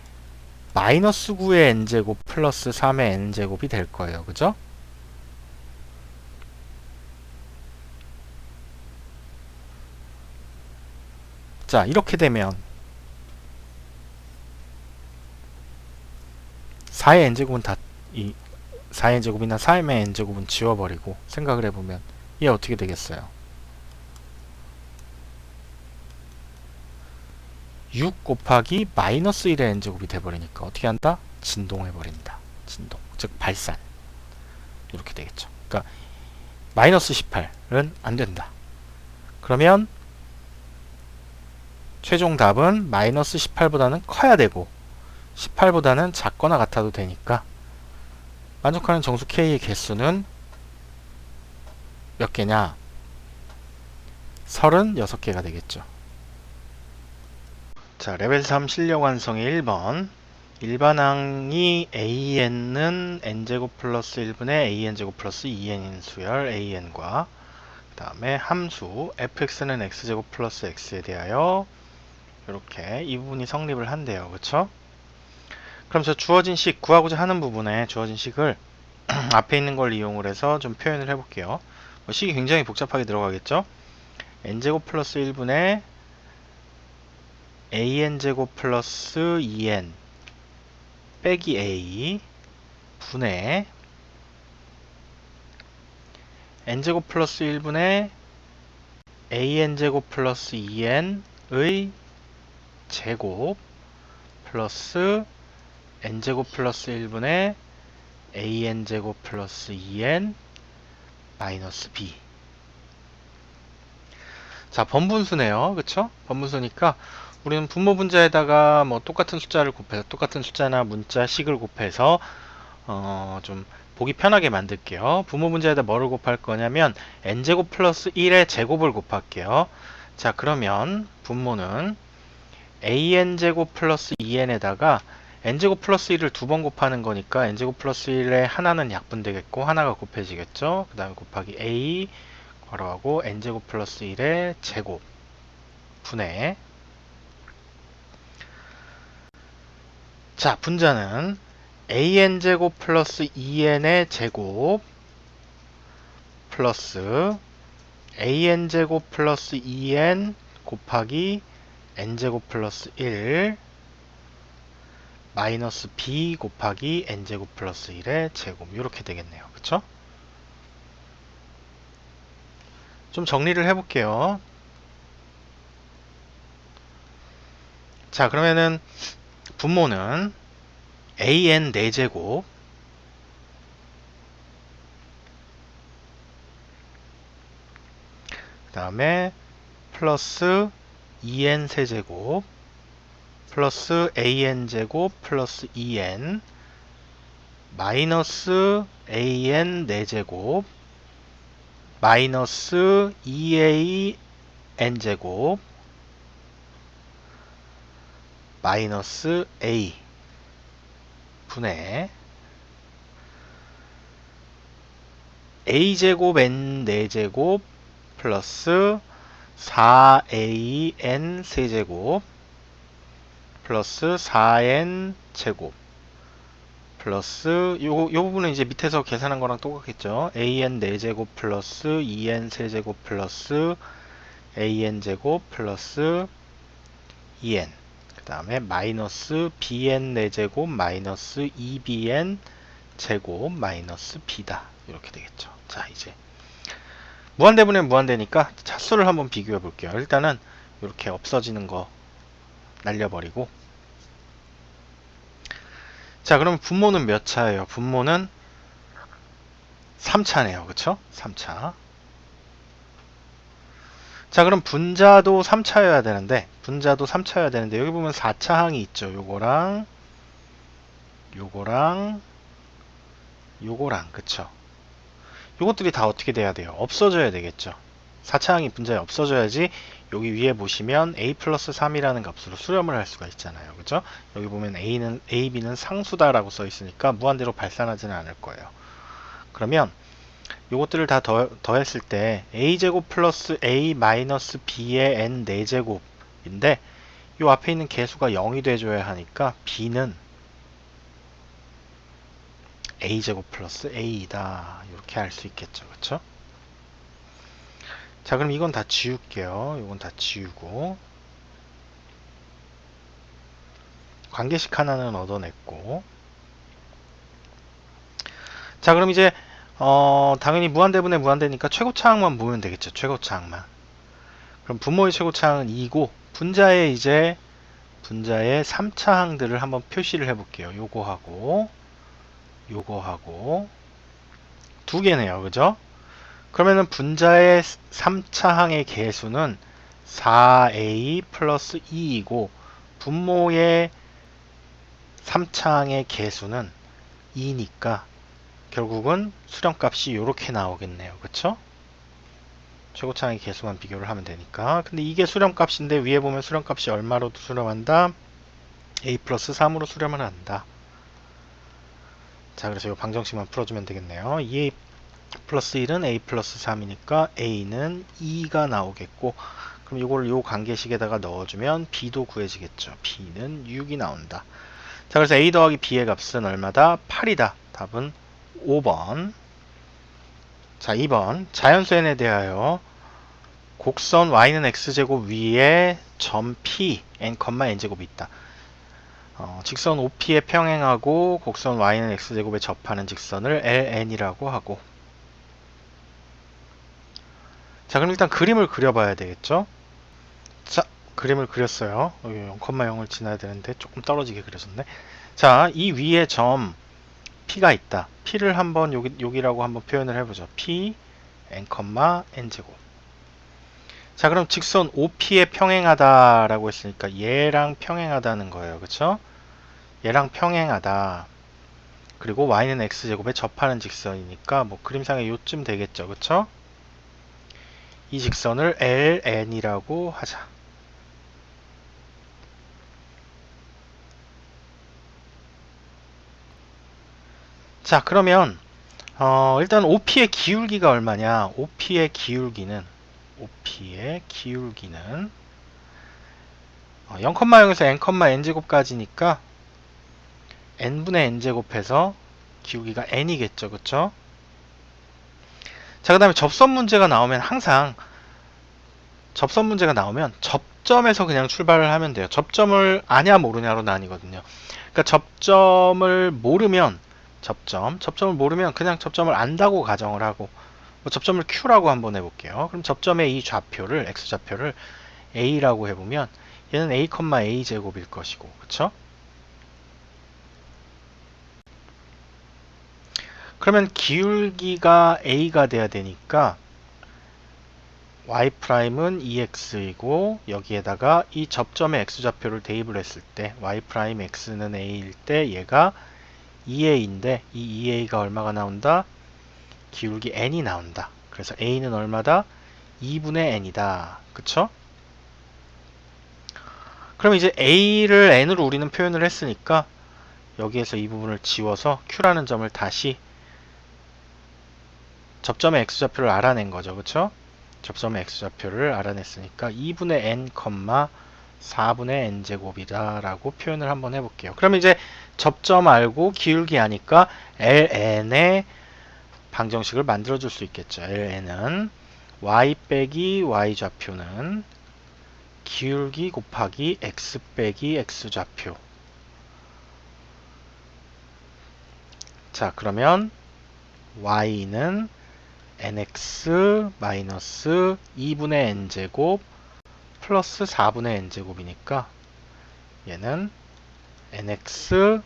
A: 마이너스 9의 n제곱 플러스 3의 n제곱이 될 거예요. 그죠? 자, 이렇게 되면 4의 n제곱은 이 4의 n제곱이나 3의 n제곱은 지워버리고 생각을 해보면 얘 어떻게 되겠어요? 6 곱하기 마이너스 1의 n제곱이 돼버리니까 어떻게 한다? 진동해버린다. 진동. 즉 발산. 이렇게 되겠죠. 그러니까 마이너스 18은 안 된다. 그러면 최종 답은 마이너스 18보다는 커야 되고 18보다는 작거나 같아도 되니까 만족하는 정수 K의 개수는 몇 개냐? 36개가 되겠죠. 자, 레벨 3 실력 완성의 1번. 일반항이 AN은 n제곱 플러스 1분의 AN제곱 플러스 2n인 수열 AN과 그 다음에 함수 fx는 x제곱 플러스 x에 대하여 이렇게 이 부분이 성립을 한대요. 그쵸? 그럼 저 주어진 식, 구하고자 하는 부분에 주어진 식을 앞에 있는 걸 이용을 해서 좀 표현을 해볼게요. 식이 굉장히 복잡하게 들어가겠죠? n제곱 플러스 1분의 an제곱 플러스 2n 빼기 a 분의 n제곱 플러스 1분의 an제곱 플러스 2n의 제곱 플러스 n제곱 플러스 1분의 an제곱 플러스 2n 마이너스 b. 자, 번분수네요. 그쵸? 번분수니까 우리는 분모 분자에다가 뭐 똑같은 숫자를 곱해서 똑같은 숫자나 문자 식을 곱해서 좀 보기 편하게 만들게요. 분모 분자에다 뭐를 곱할 거냐면 n제곱 플러스 1의 제곱을 곱할게요. 자, 그러면 분모는 an제곱 플러스 2n에다가 n제곱 플러스 1을 두 번 곱하는 거니까 n제곱 플러스 1에 하나는 약분되겠고 하나가 곱해지겠죠. 그 다음에 곱하기 a 괄호하고 n제곱 플러스 1의 제곱 분의, 자, 분자는 an제곱 플러스 2n의 제곱 플러스 an제곱 플러스 2n 곱하기 n제곱 플러스 1 마이너스 b 곱하기 n제곱 플러스 1의 제곱, 이렇게 되겠네요. 그쵸? 좀 정리를 해볼게요. 자, 그러면은 분모는 an 4제곱 그 다음에 플러스 2n 세제곱 플러스 an제곱 플러스 2n 마이너스 an 4제곱 마이너스 2an제곱 마이너스 a 분의 a제곱 n 4제곱 플러스 4an 세제곱 플러스 4n 제곱 플러스 요 부분은 이제 밑에서 계산한 거랑 똑같겠죠. an 4제곱 플러스 2n 세제곱 플러스 an 제곱 플러스 2n 그 다음에 마이너스 bn 4제곱 마이너스 2bn 제곱 마이너스 b다. 이렇게 되겠죠. 자, 이제 무한대분의 무한대니까 차수를 한번 비교해 볼게요. 일단은 이렇게 없어지는 거 날려버리고, 자, 그럼 분모는 몇 차예요? 분모는 3차네요. 그쵸? 3차. 자, 그럼 분자도 3차여야 되는데, 여기 보면 4차 항이 있죠. 요거랑 요거랑 그쵸? 요것들이 다 어떻게 돼야 돼요? 없어져야 되겠죠. 4차 항이 분자에 없어져야지 여기 위에 보시면 a 플러스 3이라는 값으로 수렴을 할 수가 있잖아요. 그죠? 여기 보면 a, b는 상수다라고 써 있으니까 무한대로 발산하지는 않을 거예요. 그러면 요것들을 다 더했을 때 a제곱 플러스 a 마이너스 b의 n 4제곱인데 요 앞에 있는 개수가 0이 돼줘야 하니까 b는 a제곱 플러스 a이다. 이렇게 알 수 있겠죠. 그쵸? 자, 그럼 이건 다 지울게요. 이건 다 지우고 관계식 하나는 얻어냈고, 자, 그럼 이제 당연히 무한대분의 무한대니까 최고차항만 보면 되겠죠. 최고차항만. 그럼 분모의 최고차항은 2고 분자의 3차항들을 한번 표시를 해볼게요. 요거하고 두 개네요. 그죠? 그러면은 분자의 3차항의 개수는 4a 플러스 2이고 분모의 3차항의 개수는 2니까 결국은 수렴값이 이렇게 나오겠네요. 그쵸? 최고차항의 개수만 비교를 하면 되니까. 근데 이게 수렴값인데 위에 보면 수렴값이 얼마로 수렴한다? a 플러스 3으로 수렴을 한다. 자, 그래서 이 방정식만 풀어주면 되겠네요. 2a 플러스 1은 a 플러스 3이니까 a는 2가 나오겠고, 그럼 이걸 요 관계식에다가 넣어주면 b도 구해지겠죠. b는 6이 나온다. 자, 그래서 a 더하기 b의 값은 얼마다? 8이다. 답은 5번. 자, 2번 자연수 n에 대하여 곡선 y는 x제곱 위에 점 p n, n제곱이 있다. 직선 OP에 평행하고 곡선 y는 x제곱에 접하는 직선을 ln이라고 하고, 자, 그럼 일단 그림을 그려봐야 되겠죠. 자, 그림을 그렸어요. 여기 0,0을 지나야 되는데 조금 떨어지게 그려졌네. 자, 이 위에 점 P가 있다. P를 한번 여기라고 한번 표현을 해보죠. P, n, n제곱. 자, 그럼 직선 OP에 평행하다라고 했으니까 얘랑 평행하다는 거예요. 그쵸? 얘랑 평행하다. 그리고 y는 x제곱에 접하는 직선이니까 뭐 그림상에 요쯤 되겠죠. 그쵸? 이 직선을 ln이라고 하자. 자, 그러면 일단 OP의 기울기가 얼마냐? OP의 기울기는 0,0에서 n,n제곱까지니까 n분의 n제곱해서 기울기가 n이겠죠. 그쵸? 자, 그 다음에 접선 문제가 나오면 항상 접점에서 그냥 출발을 하면 돼요. 접점을 아냐 모르냐로 나뉘거든요. 그러니까 접점을 모르면 그냥 접점을 안다고 가정을 하고, 뭐 접점을 Q라고 한번 해볼게요. 그럼 접점의 이 좌표를 x좌표를 a라고 해보면 얘는 a, a 제곱일 것이고, 그쵸? 그러면 기울기가 a가 돼야 되니까 y'은 2x이고 여기에다가 이 접점의 x좌표를 대입을 했을 때 y'x는 a일 때 얘가 2a인데 이 2a가 얼마가 나온다? 기울기 n이 나온다. 그래서 a는 얼마다? 2분의 n이다. 그쵸? 그럼 이제 a를 n으로 우리는 표현을 했으니까 여기에서 이 부분을 지워서 q라는 점을 다시 접점의 x좌표를 알아낸 거죠. 그쵸? 접점의 x좌표를 알아냈으니까 2분의 n, 4분의 n제곱이다 라고 표현을 한번 해볼게요. 그럼 이제 접점 알고 기울기 아니까 ln의 방정식을 만들어줄 수 있겠죠. ln은 y 빼기 y좌표는 기울기 곱하기 x 빼기 x좌표. 자, 그러면 y는 nx 마이너스 2분의 n제곱 플러스 4분의 n제곱이니까 얘는 nx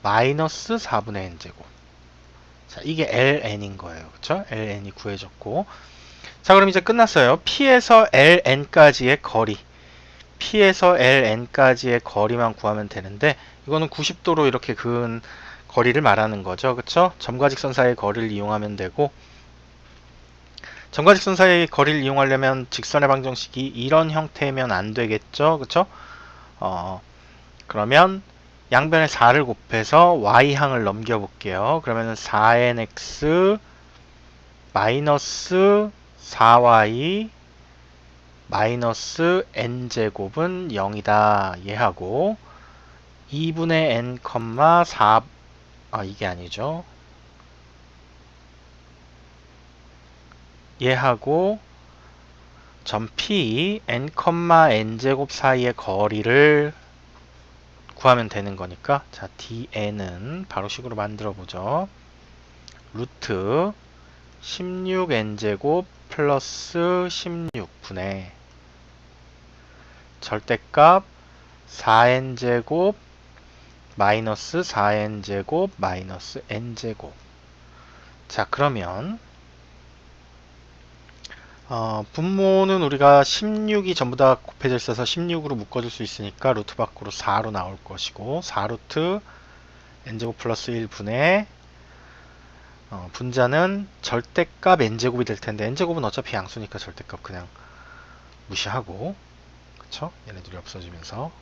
A: 마이너스 4분의 n제곱. 자, 이게 ln인 거예요. 그쵸? ln이 구해졌고. 자, 그럼 이제 끝났어요. P에서 ln까지의 거리. P에서 ln까지의 거리만 구하면 되는데, 이거는 90도로 이렇게 그은 거리를 말하는 거죠. 그쵸? 점과 직선 사이의 거리를 이용하면 되고, 점과 직선 사이의 거리를 이용하려면 직선의 방정식이 이런 형태면 안 되겠죠. 그쵸? 그러면 양변에 4를 곱해서 y항을 넘겨볼게요. 그러면 4nx 마이너스 4y 마이너스 n제곱은 0이다. 얘하고 2분의 n, 4 이게 아니죠. 얘하고 점 P n, n제곱 사이의 거리를 구하면 되는 거니까, 자, dn은 바로 식으로 만들어 보죠. 루트 16n제곱 플러스 16분의 절대값 4n제곱 마이너스 4n제곱 마이너스 n제곱. 자, 그러면 분모는 우리가 16이 전부 다 곱해져 있어서 16으로 묶어줄 수 있으니까 루트 밖으로 4로 나올 것이고, 4루트 n제곱 플러스 1분의 분자는 절대값 n제곱이 될 텐데, n제곱은 어차피 양수니까 절대값 그냥 무시하고, 그쵸? 얘네들이 없어지면서.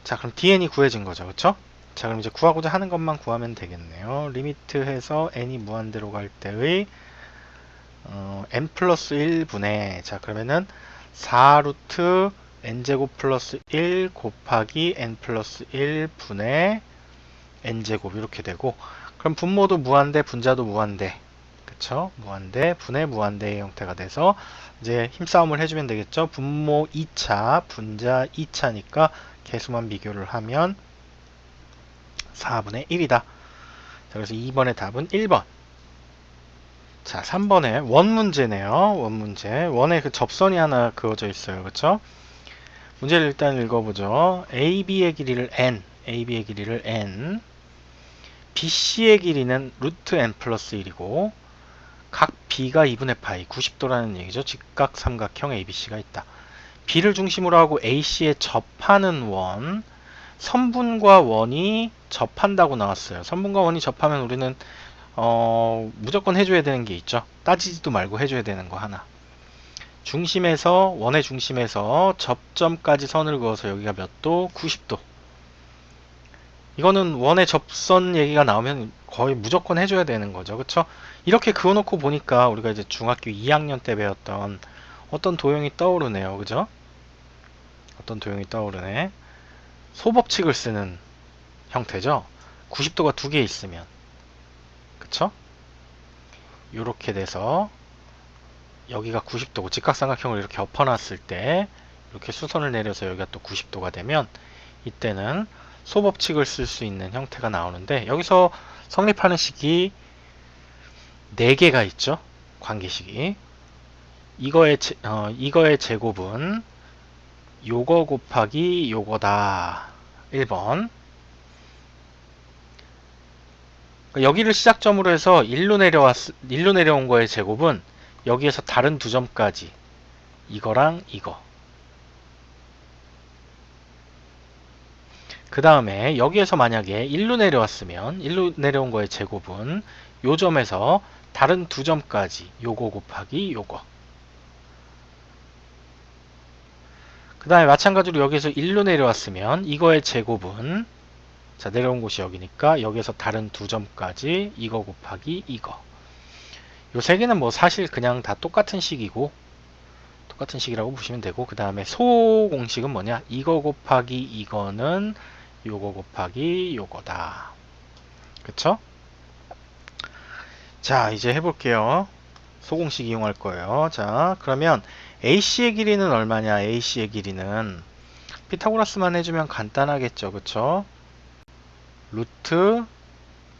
A: 자, 그럼 dn이 구해진 거죠. 그쵸? 자, 그럼 이제 구하고자 하는 것만 구하면 되겠네요. 리미트 해서 n이 무한대로 갈 때의 n 플러스 1분의, 자, 그러면은 4루트 n제곱 플러스 1 곱하기 n 플러스 1분의 n제곱 이렇게 되고, 그럼 분모도 무한대, 분자도 무한대. 그쵸? 무한대, 분의 무한대의 형태가 돼서 이제 힘싸움을 해주면 되겠죠? 분모 2차, 분자 2차니까 개수만 비교를 하면 4분의 1이다. 자, 그래서 2번의 답은 1번. 자, 3번에 원 문제네요. 원 문제. 원에 그 접선이 하나 그어져 있어요. 그쵸? 문제를 일단 읽어보죠. AB의 길이를 n, AB의 길이를 n, BC의 길이는 루트 n 플러스 1이고, 각 B가 2분의 파이, 90도라는 얘기죠. 직각 삼각형 ABC가 있다. B를 중심으로 하고 AC에 접하는 원, 선분과 원이 접한다고 나왔어요. 선분과 원이 접하면 우리는 무조건 해줘야 되는 게 있죠. 따지지도 말고 해줘야 되는 거 하나. 중심에서, 원의 중심에서 접점까지 선을 그어서 여기가 몇 도? 90도. 이거는 원의 접선 얘기가 나오면 거의 무조건 해줘야 되는 거죠. 그쵸? 이렇게 그어놓고 보니까 우리가 이제 중학교 2학년 때 배웠던 어떤 도형이 떠오르네요. 그죠? 어떤 도형이 떠오르네. 소법칙을 쓰는 형태죠. 90도가 두 개 있으면. 그쵸? 요렇게 돼서 여기가 90도고 직각삼각형을 이렇게 엎어놨을 때 이렇게 수선을 내려서 여기가 또 90도가 되면 이때는 소법칙을 쓸 수 있는 형태가 나오는데, 여기서 성립하는 식이 4개가 있죠. 관계식이. 이거의 제곱은 요거 곱하기 요거다. 1번. 여기를 시작점으로 해서 1로 내려온 거의 제곱은 여기에서 다른 두 점까지, 이거랑 이거. 그 다음에 여기에서 만약에 1로 내려왔으면 1로 내려온 거의 제곱은 요 점에서 다른 두 점까지, 요거 곱하기 요거. 그 다음에 마찬가지로 여기에서 1로 내려왔으면 이거의 제곱은, 자, 내려온 곳이 여기니까 여기에서 다른 두 점까지 이거 곱하기 이거. 요 세 개는 뭐 사실 그냥 다 똑같은 식이고, 똑같은 식이라고 보시면 되고, 그 다음에 소공식은 뭐냐? 이거 곱하기 이거는 요거 곱하기 요거다. 그쵸? 자, 이제 해볼게요. 소공식 이용할 거예요. 자, 그러면 AC의 길이는 얼마냐? AC의 길이는 피타고라스만 해주면 간단하겠죠. 그쵸? 루트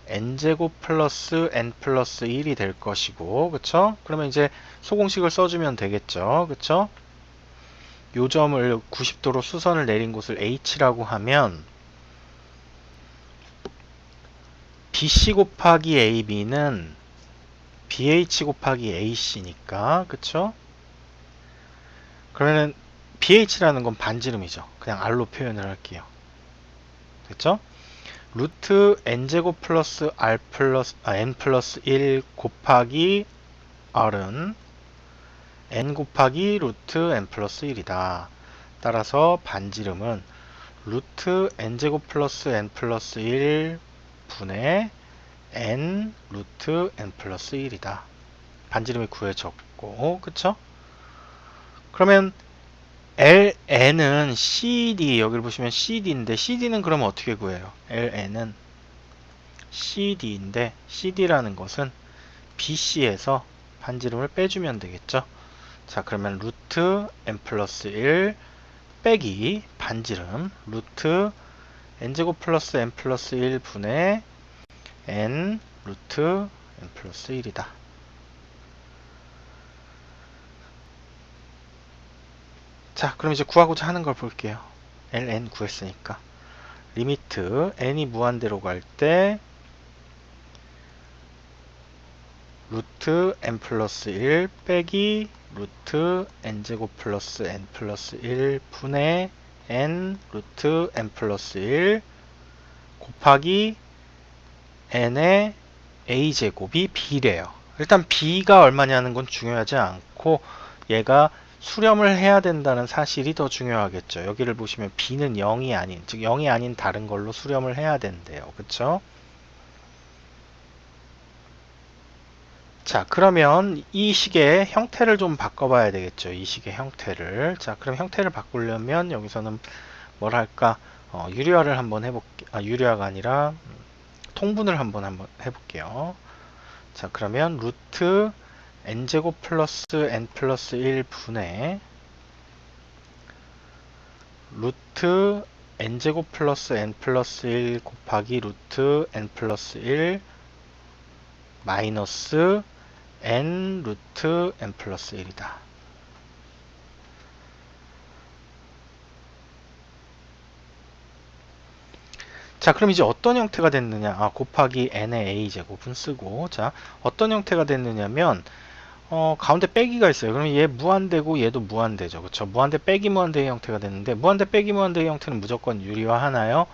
A: n제곱 플러스 n 플러스 1이 될 것이고, 그쵸? 그러면 이제 소공식을 써주면 되겠죠. 그쵸? 요 점을 90도로 수선을 내린 곳을 H라고 하면 BC 곱하기 AB는 BH 곱하기 AC니까, 그쵸? 그러면은 BH라는 건 반지름이죠. 그냥 R로 표현을 할게요. 됐죠? 루트 n제곱 플러스 r 플러스 n 플러스 1 곱하기 r은 n 곱하기 루트 n 플러스 1이다. 따라서 반지름은 루트 n제곱 플러스 n 플러스 1 분의 n 루트 n 플러스 1이다. 반지름이 구해졌고, 그쵸? 그러면 LN은 CD, 여기를 보시면 CD인데, CD는 그러면 어떻게 구해요? LN은 CD인데, CD라는 것은 BC에서 반지름을 빼주면 되겠죠? 자, 그러면 루트 n 플러스 1 빼기 반지름 루트 n제곱 플러스 n 플러스 1 분의 n 루트 n 플러스 1이다. 자, 그럼 이제 구하고자 하는 걸 볼게요. ln 구했으니까. 리미트 n이 무한대로 갈 때 루트 n 플러스 1 빼기 루트 n제곱 플러스 n 플러스 1 분의 n 루트 n 플러스 1 곱하기 n의 a제곱이 b래요. 일단 b가 얼마냐는 건 중요하지 않고 얘가 수렴을 해야 된다는 사실이 더 중요하겠죠. 여기를 보시면 b는 0이 아닌, 즉 0이 아닌 다른 걸로 수렴을 해야 된대요. 그쵸? 자, 그러면 이 식의 형태를 좀 바꿔봐야 되겠죠. 이 식의 형태를. 자, 그럼 형태를 바꾸려면 여기서는 뭘 할까? 유리화를 한번 해볼게. 유리화가 아니라 통분을 한번 해볼게요. 자, 그러면 루트 n제곱 플러스 n 플러스 1 분의 루트 n제곱 플러스 n 플러스 1 곱하기 루트 n 플러스 1 마이너스 n 루트 n 플러스 1이다. 자, 그럼 이제 어떤 형태가 됐느냐? 곱하기 n의 a제곱은 쓰고, 자, 어떤 형태가 됐느냐면 가운데 빼기가 있어요. 그럼 얘 무한대고 얘도 무한대죠. 그쵸? 무한대 빼기 무한대의 형태가 됐는데, 무한대 빼기 무한대의 형태는 무조건 유리화 하나요?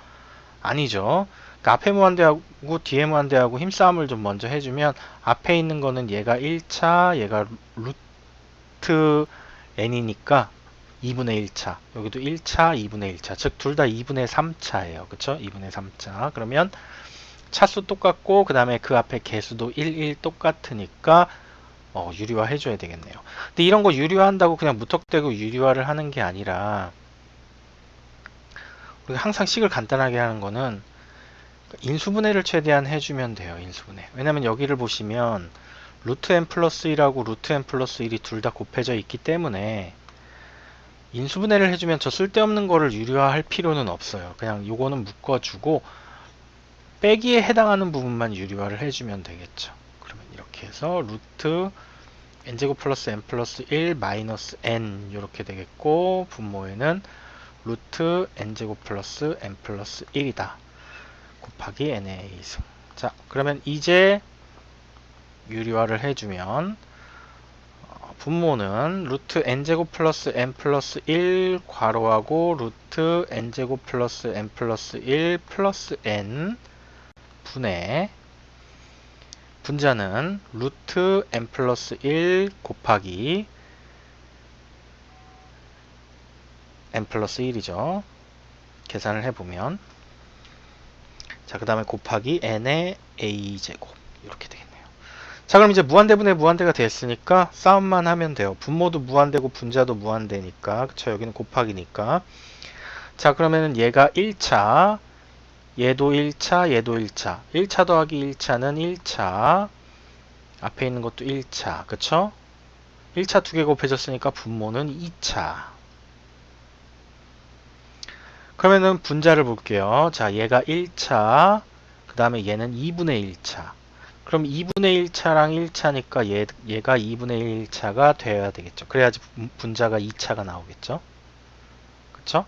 A: 아니죠. 그러니까 앞에 무한대하고 뒤에 무한대하고 힘싸움을 좀 먼저 해주면, 앞에 있는 거는 얘가 1차, 얘가 루트 n이니까 2분의 1차, 여기도 1차, 2분의 1차, 즉 둘 다 2분의 3차예요. 그쵸? 2분의 3차. 그러면 차수 똑같고 그 다음에 그 앞에 개수도 1, 1 똑같으니까 유리화 해줘야 되겠네요. 근데 이런 거 유리화한다고 그냥 무턱대고 유리화를 하는 게 아니라, 우리가 항상 식을 간단하게 하는 거는 인수분해를 최대한 해주면 돼요. 인수분해. 왜냐면 여기를 보시면 루트 n 플러스 1하고 루트 n 플러스 1이 둘 다 곱해져 있기 때문에 인수분해를 해주면 저 쓸데없는 거를 유리화할 필요는 없어요. 그냥 요거는 묶어주고 빼기에 해당하는 부분만 유리화를 해주면 되겠죠. 그러면 이렇게 해서 루트 n제곱 플러스 n 플러스 1 마이너스 n 이렇게 되겠고, 분모에는 루트 n제곱 플러스 n 플러스 1이다. 곱하기 n의 a승. 자, 그러면 이제 유리화를 해주면 분모는 루트 n제곱 플러스 n 플러스 1 괄호하고 루트 n제곱 플러스 n 플러스 1 플러스 n 분의 분자는 루트 n 플러스 1 곱하기 n 플러스 1이죠. 계산을 해보면, 자, 그 다음에 곱하기 n의 a제곱 이렇게 되겠네요. 자, 그럼 이제 무한대분의 무한대가 됐으니까 싸움만 하면 돼요. 분모도 무한대고 분자도 무한대니까, 그쵸? 여기는 곱하기니까. 자, 그러면은 얘가 1차, 얘도 1차, 얘도 1차. 1차 더하기 1차는 1차. 앞에 있는 것도 1차. 그쵸? 1차 두 개 곱해졌으니까 분모는 2차. 그러면은 분자를 볼게요. 자, 얘가 1차, 그 다음에 얘는 2분의 1차. 그럼 2분의 1차랑 1차니까 얘가 2분의 1차가 되어야 되겠죠. 그래야지 분자가 2차가 나오겠죠. 그쵸?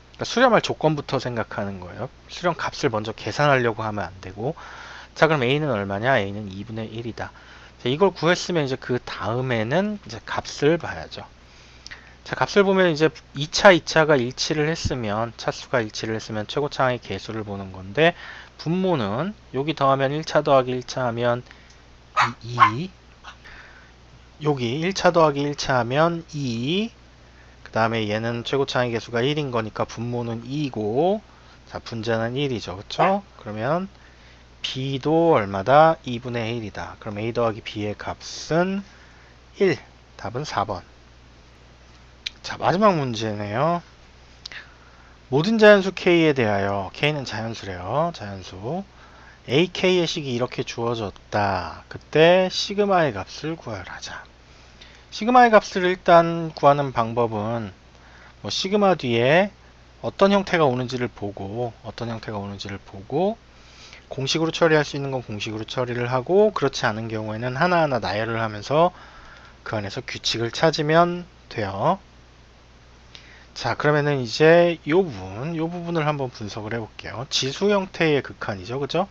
A: 그러니까 수렴할 조건부터 생각하는 거예요. 수렴 값을 먼저 계산하려고 하면 안 되고. 자, 그럼 A는 얼마냐? A는 2분의 1이다. 자, 이걸 구했으면 이제 그 다음에는 이제 값을 봐야죠. 자, 값을 보면 이제 2차가 일치를 했으면, 차수가 일치를 했으면 최고차항의 개수를 보는 건데, 분모는 여기 더하면 1차 더하기 1차 하면 2, 여기 1차 더하기 1차 하면 2, 그 다음에 얘는 최고차항의 개수가 1인 거니까 분모는 2고, 자, 분자는 1이죠. 그쵸? 그러면 B도 얼마다? 2분의 1이다. 그럼 A 더하기 B의 값은 1. 답은 4번. 자, 마지막 문제네요. 모든 자연수 K에 대하여, K는 자연수래요. 자연수. AK의 식이 이렇게 주어졌다. 그때 시그마의 값을 구하자. 시그마의 값을 일단 구하는 방법은 뭐 시그마 뒤에 어떤 형태가 오는지를 보고 공식으로 처리할 수 있는 건 공식으로 처리를 하고 그렇지 않은 경우에는 하나하나 나열을 하면서 그 안에서 규칙을 찾으면 돼요. 자, 그러면은 이제 요 부분을 한번 분석을 해볼게요. 지수 형태의 극한이죠. 그죠?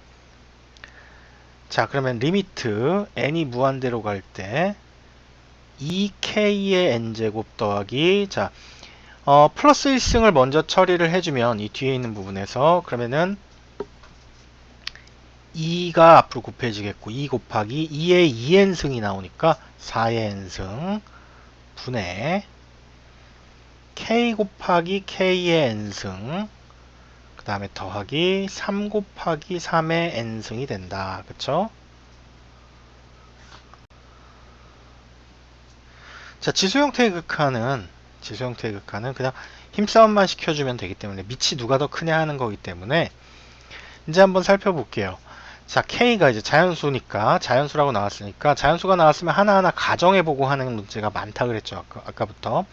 A: 자, 그러면 리미트 n이 무한대로 갈 때 2k의 n제곱 더하기 자, 플러스 1승을 먼저 처리를 해주면 이 뒤에 있는 부분에서 그러면은 2가 앞으로 곱해지겠고 2 곱하기 2의 2n승이 나오니까 4의 n승 분의 k 곱하기 k의 n승 그 다음에 더하기 3 곱하기 3의 n승이 된다. 그쵸? 자, 지수 형태의 극한은 그냥 힘싸움만 시켜주면 되기 때문에 밑이 누가 더 크냐 하는 거기 때문에 이제 한번 살펴볼게요. 자, K가 이제 자연수라고 나왔으니까 자연수가 나왔으면 하나하나 가정해보고 하는 문제가 많다 그랬죠. 아까부터.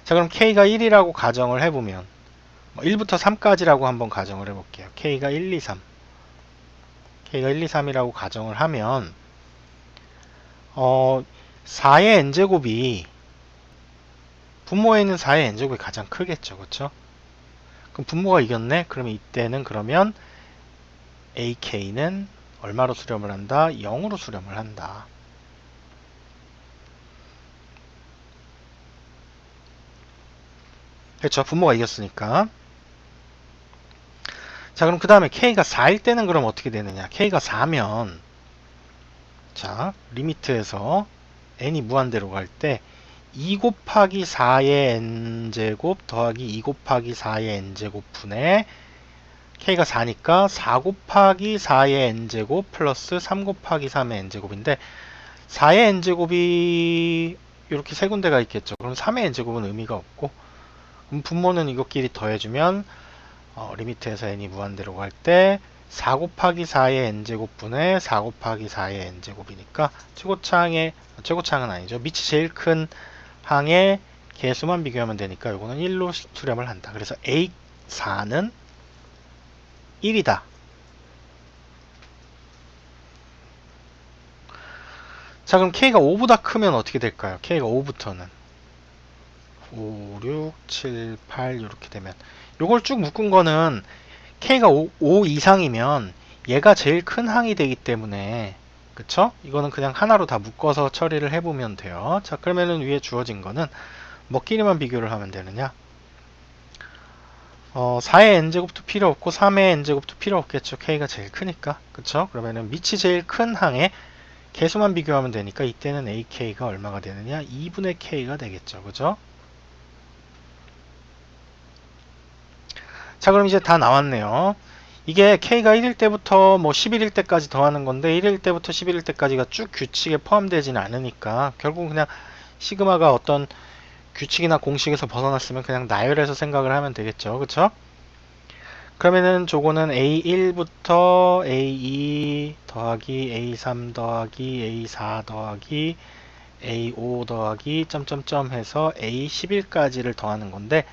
A: 자, 그럼 K가 1이라고 가정을 해보면 1부터 3까지라고 한번 가정을 해볼게요. K가 1, 2, 3 3이라고 가정을 하면 4의 n제곱이 분모에 있는 4의 n제곱이 가장 크겠죠. 그쵸? 그럼 분모가 이겼네? 그러면 이때는 그러면 AK는 얼마로 수렴을 한다? 0으로 수렴을 한다. 그렇죠. 분모가 이겼으니까. 자, 그럼 그 다음에 K가 4일 때는 그럼 어떻게 되느냐? K가 4면 자, 리미트에서 n이 무한대로 갈 때 2 곱하기 4의 n제곱 더하기 2 곱하기 4의 n제곱 분의 K가 4니까 4 곱하기 4의 n제곱 플러스 3 곱하기 3의 n제곱인데 4의 n제곱이 이렇게 세 군데가 있겠죠. 그럼 3의 n제곱은 의미가 없고 그럼 분모는 이것끼리 더해주면 리미트에서 n이 무한대로 갈 때 4 곱하기 4의 n제곱 분의 4 곱하기 4의 n제곱이니까 최고차항은 아니죠. 밑이 제일 큰 항의 개수만 비교하면 되니까 이거는 1로 수렴을 한다. 그래서 A4는 1이다. 자, 그럼 K가 5보다 크면 어떻게 될까요? K가 5부터는 5, 6, 7, 8 이렇게 되면 요걸 쭉 묶은 거는 K가 5 이상이면 얘가 제일 큰 항이 되기 때문에 그쵸? 이거는 그냥 하나로 다 묶어서 처리를 해보면 돼요. 자, 그러면은 위에 주어진 거는 뭐끼리만 비교를 하면 되느냐? 4의 n제곱도 필요 없고 3의 n제곱도 필요 없겠죠. K가 제일 크니까. 그쵸? 그러면은 밑이 제일 큰 항에 개수만 비교하면 되니까 이때는 AK가 얼마가 되느냐? 2분의 K가 되겠죠. 그죠? 자, 그럼 이제 다 나왔네요. 이게 K가 1일 때부터 뭐 11일 때까지 더하는 건데 1일 때부터 11일 때까지가 쭉 규칙에 포함되지는 않으니까 결국 그냥 시그마가 어떤 규칙이나 공식에서 벗어났으면 그냥 나열해서 생각을 하면 되겠죠. 그쵸? 그러면은 저거는 A1부터 A2 더하기 A3 더하기 A4 더하기 A5 더하기 점점점 해서 A11까지를 더하는 건데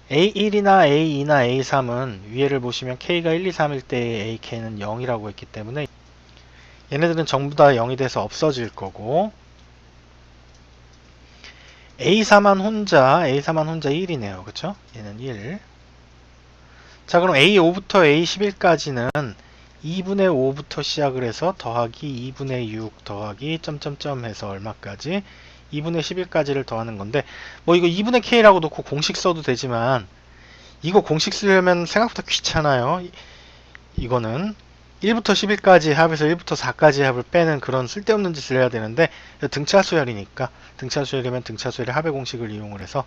A: A1이나 A2나 A3은 위에를 보시면 K가 1, 2, 3일 때 AK는 0이라고 했기 때문에 얘네들은 전부 다 0이 돼서 없어질 거고 A4만 혼자 1이네요. 그쵸? 얘는 1. 자, 그럼 A5부터 A11까지는 2분의 5부터 시작을 해서 더하기 2분의 6 더하기 점점점 해서 얼마까지? 2분의 11까지를 더하는 건데 뭐 이거 2분의 K라고 놓고 공식 써도 되지만 이거 공식 쓰려면 생각보다 귀찮아요. 이거는 1부터 11까지 합에서 1부터 4까지 합을 빼는 그런 쓸데없는 짓을 해야 되는데 등차수열이니까 등차수열이면 등차수열의 합의 공식을 이용을 해서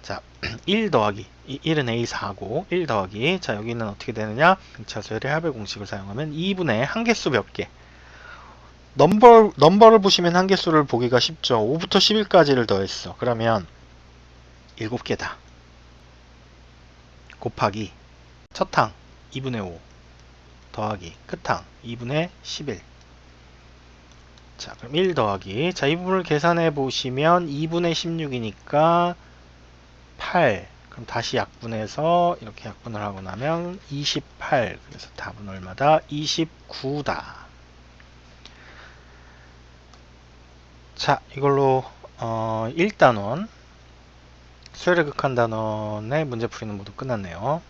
A: 자, 1 더하기 1은 A4고 1 더하기 자 여기는 어떻게 되느냐 등차수열의 합의 공식을 사용하면 2분의 한개수 몇 개 넘버를 보시면 한개수를 보기가 쉽죠. 5부터 11까지를 더했어. 그러면 7개다 곱하기 첫 항 2분의 5 더하기 끝항 2분의 11 자 그럼 1 더하기 자 이 부분을 계산해 보시면 2분의 16이니까 8 그럼 다시 약분해서 이렇게 약분을 하고 나면 28 그래서 답은 얼마다? 29다. 자 이걸로 1단원 수열의 극한 단원의 문제 풀이는 모두 끝났네요.